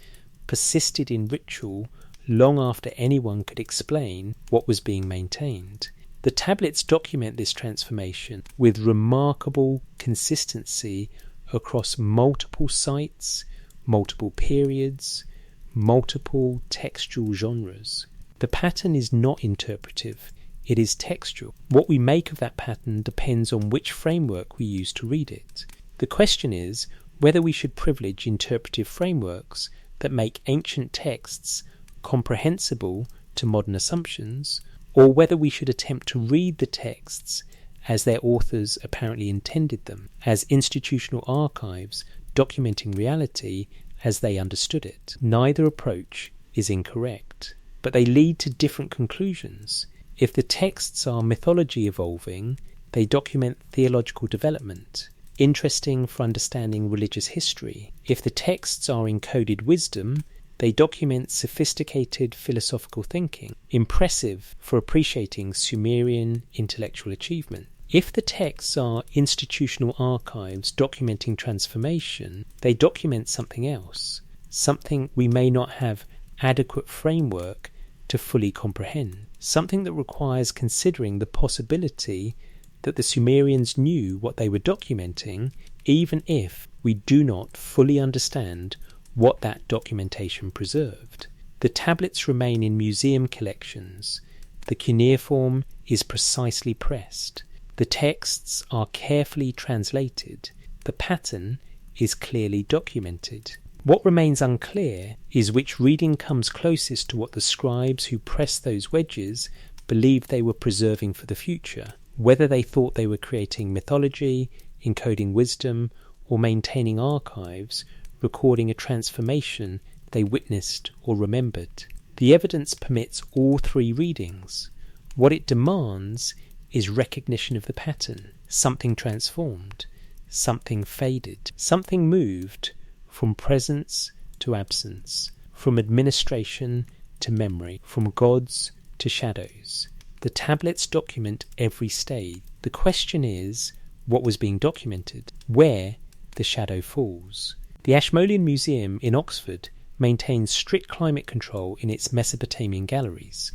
persisted in ritual long after anyone could explain what was being maintained. The tablets document this transformation with remarkable consistency across multiple sites, multiple periods, multiple textual genres. The pattern is not interpretive, it is textual. What we make of that pattern depends on which framework we use to read it. The question is whether we should privilege interpretive frameworks that make ancient texts comprehensible to modern assumptions, or whether we should attempt to read the texts as their authors apparently intended them, as institutional archives documenting reality as they understood it. Neither approach is incorrect, but they lead to different conclusions. If the texts are mythology evolving, they document theological development, interesting for understanding religious history. If the texts are encoded wisdom, they document sophisticated philosophical thinking, impressive for appreciating Sumerian intellectual achievement. If the texts are institutional archives documenting transformation, they document something else, something we may not have adequate framework to fully comprehend, something that requires considering the possibility that the Sumerians knew what they were documenting, even if we do not fully understand what that documentation preserved. The tablets remain in museum collections. The cuneiform is precisely pressed. The texts are carefully translated. The pattern is clearly documented. What remains unclear is which reading comes closest to what the scribes who pressed those wedges believed they were preserving for the future, whether they thought they were creating mythology, encoding wisdom, or maintaining archives recording a transformation they witnessed or remembered. The evidence permits all three readings. What it demands is recognition of the pattern. Something transformed, something faded, something moved from presence to absence, from administration to memory, from gods to shadows. The tablets document every stage. The question is what was being documented, where the shadow falls. The Ashmolean Museum in Oxford maintains strict climate control in its Mesopotamian galleries.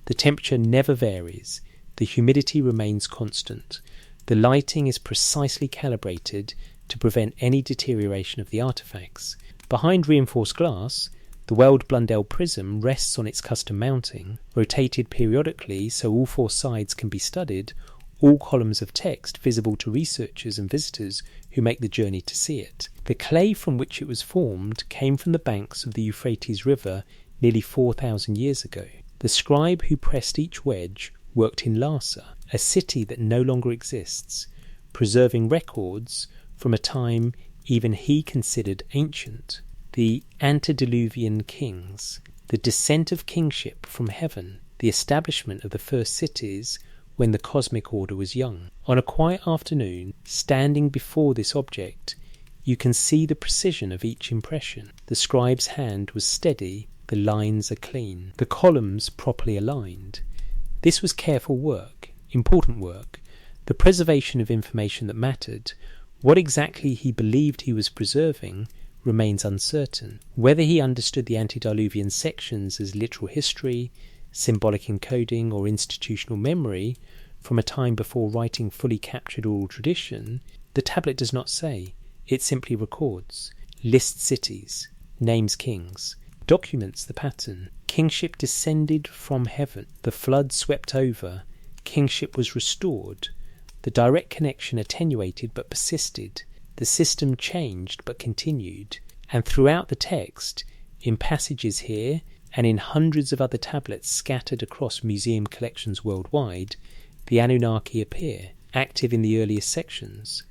The temperature never varies. The humidity remains constant. The lighting is precisely calibrated to prevent any deterioration of the artifacts. Behind reinforced glass, the Weld Blundell prism rests on its custom mounting, rotated periodically so all four sides can be studied, all columns of text visible to researchers and visitors who make the journey to see it. The clay from which it was formed came from the banks of the Euphrates River nearly 4,000 years ago. The scribe who pressed each wedge worked in Larsa, a city that no longer exists, preserving records from a time even he considered ancient. The antediluvian kings, the descent of kingship from heaven, the establishment of the first cities when the cosmic order was young. On a quiet afternoon, standing before this object, You can see the precision of each impression. The scribe's hand was steady, the lines are clean, the columns properly aligned. This was careful work, important work, the preservation of information that mattered. What exactly he believed he was preserving remains uncertain. Whether he understood the antediluvian sections as literal history, symbolic encoding, or institutional memory from a time before writing fully captured oral tradition, the tablet does not say. It simply records, lists cities, names kings, documents the pattern. Kingship descended from heaven, the flood swept over, kingship was restored, the direct connection attenuated but persisted, the system changed but continued, and throughout the text, in passages here and in hundreds of other tablets scattered across museum collections worldwide, the Anunnaki appear, active in the earliest sections,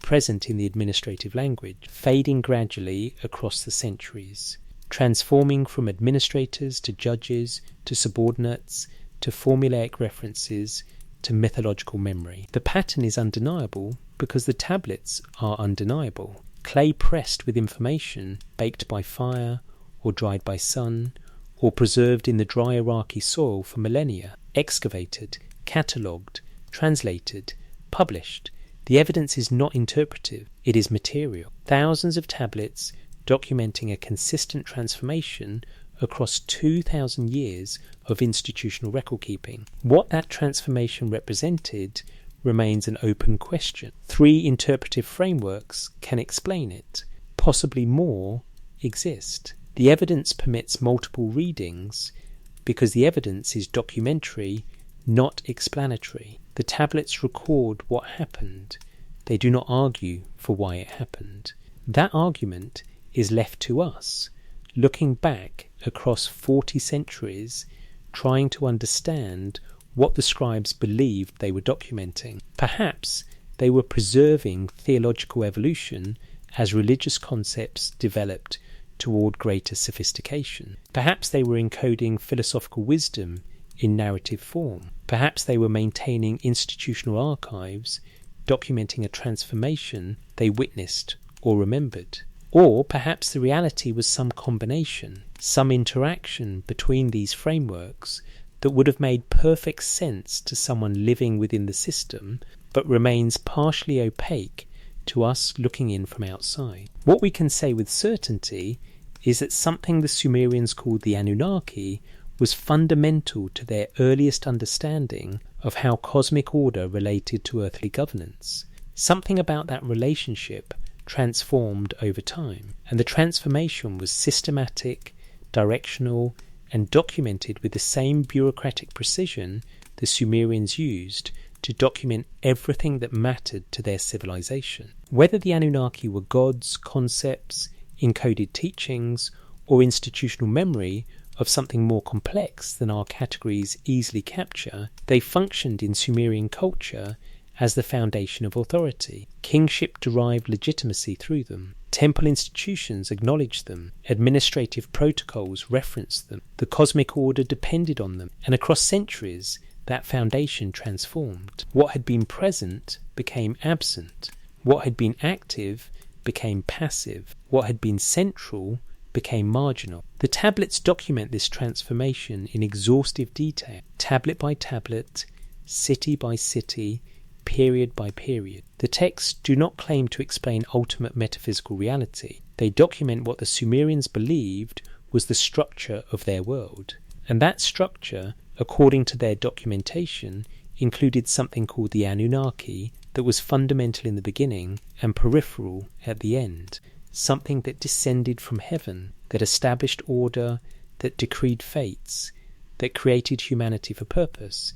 present in the administrative language, fading gradually across the centuries, transforming from administrators to judges to subordinates to formulaic references to mythological memory. The pattern is undeniable because the tablets are undeniable. Clay pressed with information, baked by fire or dried by sun, or preserved in the dry Iraqi soil for millennia, excavated, catalogued, translated, published. The evidence is not interpretive, it is material. Thousands of tablets documenting a consistent transformation across 2,000 years of institutional record-keeping. What that transformation represented remains an open question. 3 interpretive frameworks can explain it. Possibly more exist. The evidence permits multiple readings because the evidence is documentary, not explanatory. The tablets record what happened. They do not argue for why it happened. That argument is left to us, looking back across 40 centuries, trying to understand what the scribes believed they were documenting. Perhaps they were preserving theological evolution as religious concepts developed toward greater sophistication. Perhaps they were encoding philosophical wisdom in narrative form. Perhaps they were maintaining institutional archives, documenting a transformation they witnessed or remembered. Or perhaps the reality was some combination, some interaction between these frameworks that would have made perfect sense to someone living within the system, but remains partially opaque to us looking in from outside. What we can say with certainty is that something the Sumerians called the Anunnaki was fundamental to their earliest understanding of how cosmic order related to earthly governance. Something about that relationship transformed over time, and the transformation was systematic, directional, and documented with the same bureaucratic precision the Sumerians used to document everything that mattered to their civilization. Whether the Anunnaki were gods, concepts, encoded teachings, or institutional memory of something more complex than our categories easily capture, they functioned in Sumerian culture as the foundation of authority. Kingship derived legitimacy through them. Temple institutions acknowledged them. Administrative protocols referenced them. The cosmic order depended on them. And across centuries, that foundation transformed. What had been present became absent. What had been active became passive. What had been central became marginal. The tablets document this transformation in exhaustive detail, tablet by tablet, city by city, period by period. The texts do not claim to explain ultimate metaphysical reality. They document what the Sumerians believed was the structure of their world. And that structure, according to their documentation, included something called the Anunnaki that was fundamental in the beginning and peripheral at the end. Something that descended from heaven, that established order, that decreed fates, that created humanity for purpose,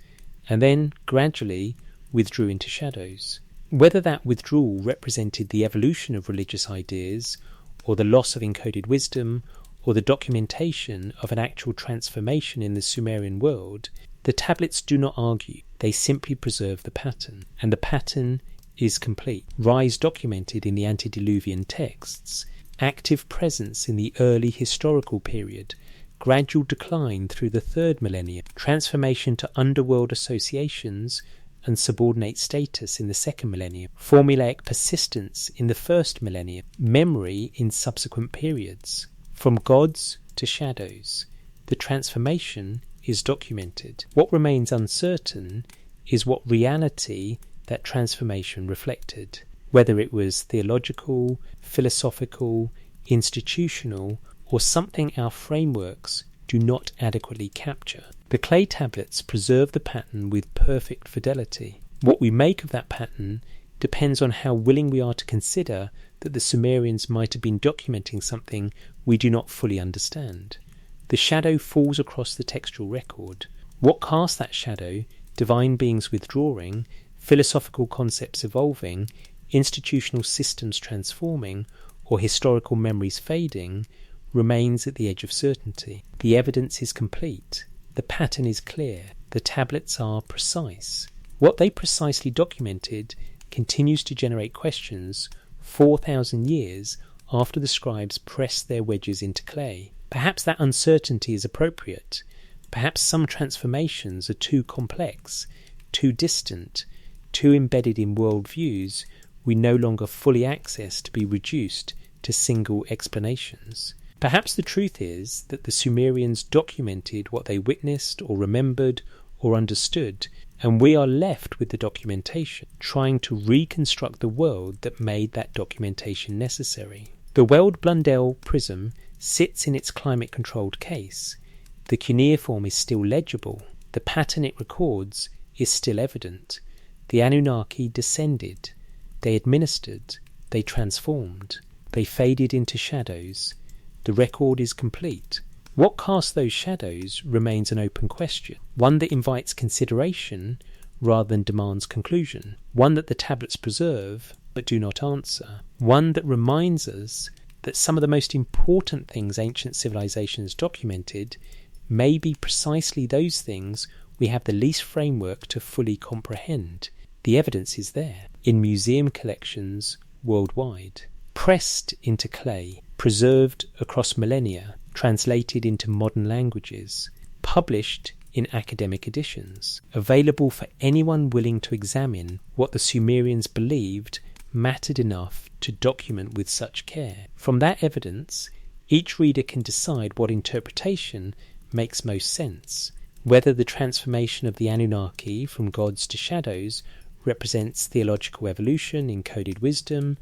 and then gradually withdrew into shadows. Whether that withdrawal represented the evolution of religious ideas, or the loss of encoded wisdom, or the documentation of an actual transformation in the Sumerian world, the tablets do not argue. They simply preserve the pattern, and the pattern is complete. Rise documented in the antediluvian texts, active presence in the early historical period, gradual decline through the 3rd millennium, transformation to underworld associations and subordinate status in the second millennium, formulaic persistence in the first millennium, memory in subsequent periods. From gods to shadows, the transformation is documented. What remains uncertain is what reality that transformation reflected, whether it was theological, philosophical, institutional, or something our frameworks do not adequately capture. The clay tablets preserve the pattern with perfect fidelity. What we make of that pattern depends on how willing we are to consider that the Sumerians might have been documenting something we do not fully understand. The shadow falls across the textual record. What casts that shadow, divine beings withdrawing, philosophical concepts evolving, institutional systems transforming, or historical memories fading, remains at the edge of certainty. The evidence is complete. The pattern is clear. The tablets are precise. What they precisely documented continues to generate questions 4,000 years after the scribes pressed their wedges into clay. Perhaps that uncertainty is appropriate. Perhaps some transformations are too complex, too distant, too embedded in worldviews we no longer fully access to be reduced to single explanations. Perhaps the truth is that the Sumerians documented what they witnessed or remembered or understood, and we are left with the documentation, trying to reconstruct the world that made that documentation necessary. The Weld-Blundell prism sits in its climate-controlled case. The cuneiform is still legible. The pattern it records is still evident. The Anunnaki descended. They administered. They transformed. They faded into shadows. The record is complete. What casts those shadows remains an open question, one that invites consideration rather than demands conclusion, one that the tablets preserve but do not answer, one that reminds us that some of the most important things ancient civilizations documented may be precisely those things we have the least framework to fully comprehend. The evidence is there, in museum collections worldwide. Pressed into clay, preserved across millennia, translated into modern languages, published in academic editions, available for anyone willing to examine what the Sumerians believed mattered enough to document with such care. From that evidence, each reader can decide what interpretation makes most sense, whether the transformation of the Anunnaki from gods to shadows represents theological evolution, encoded wisdom,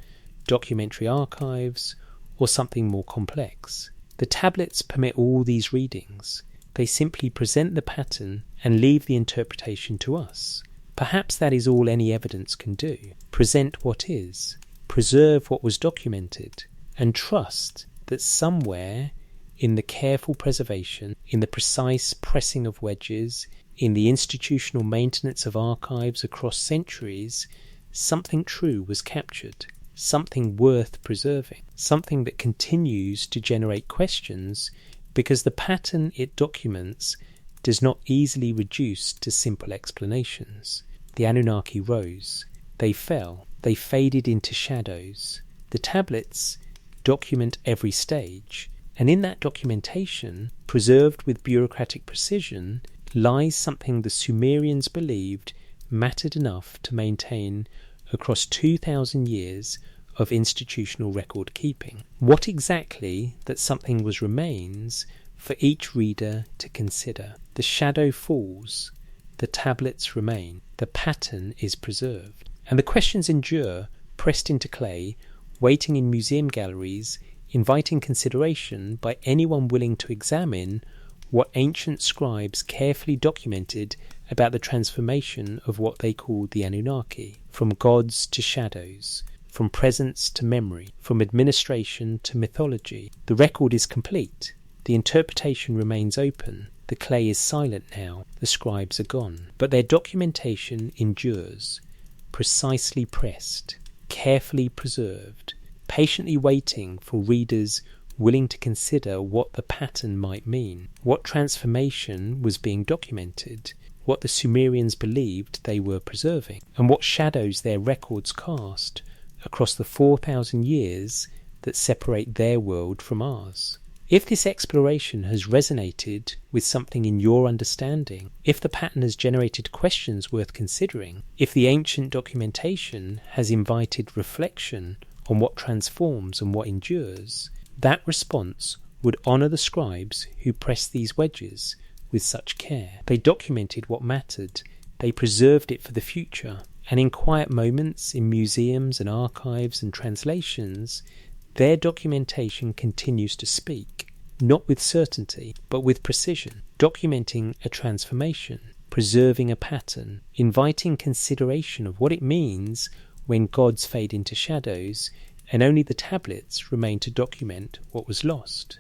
documentary archives, or something more complex. The tablets permit all these readings. They simply present the pattern and leave the interpretation to us. Perhaps that is all any evidence can do. Present what is, preserve what was documented, and trust that somewhere in the careful preservation, in the precise pressing of wedges, in the institutional maintenance of archives across centuries, something true was captured. Something worth preserving, something that continues to generate questions because the pattern it documents does not easily reduce to simple explanations. The Anunnaki rose, they fell, they faded into shadows. The tablets document every stage, and in that documentation, preserved with bureaucratic precision, lies something the Sumerians believed mattered enough to maintain across 2,000 years of institutional record keeping. What exactly that something was remains for each reader to consider. The shadow falls, the tablets remain, the pattern is preserved, and the questions endure, pressed into clay, waiting in museum galleries, inviting consideration by anyone willing to examine what ancient scribes carefully documented about the transformation of what they called the Anunnaki, from gods to shadows, from presence to memory, from administration to mythology. The record is complete. The interpretation remains open. The clay is silent now. The scribes are gone. But their documentation endures, precisely pressed, carefully preserved, patiently waiting for readers willing to consider what the pattern might mean, what transformation was being documented, what the Sumerians believed they were preserving, and what shadows their records cast across the 4,000 years that separate their world from ours. If this exploration has resonated with something in your understanding, if the pattern has generated questions worth considering, if the ancient documentation has invited reflection on what transforms and what endures, that response would honour the scribes who pressed these wedges with such care. They documented what mattered, they preserved it for the future, and in quiet moments, in museums and archives and translations, their documentation continues to speak, not with certainty, but with precision, documenting a transformation, preserving a pattern, inviting consideration of what it means when gods fade into shadows, and only the tablets remain to document what was lost.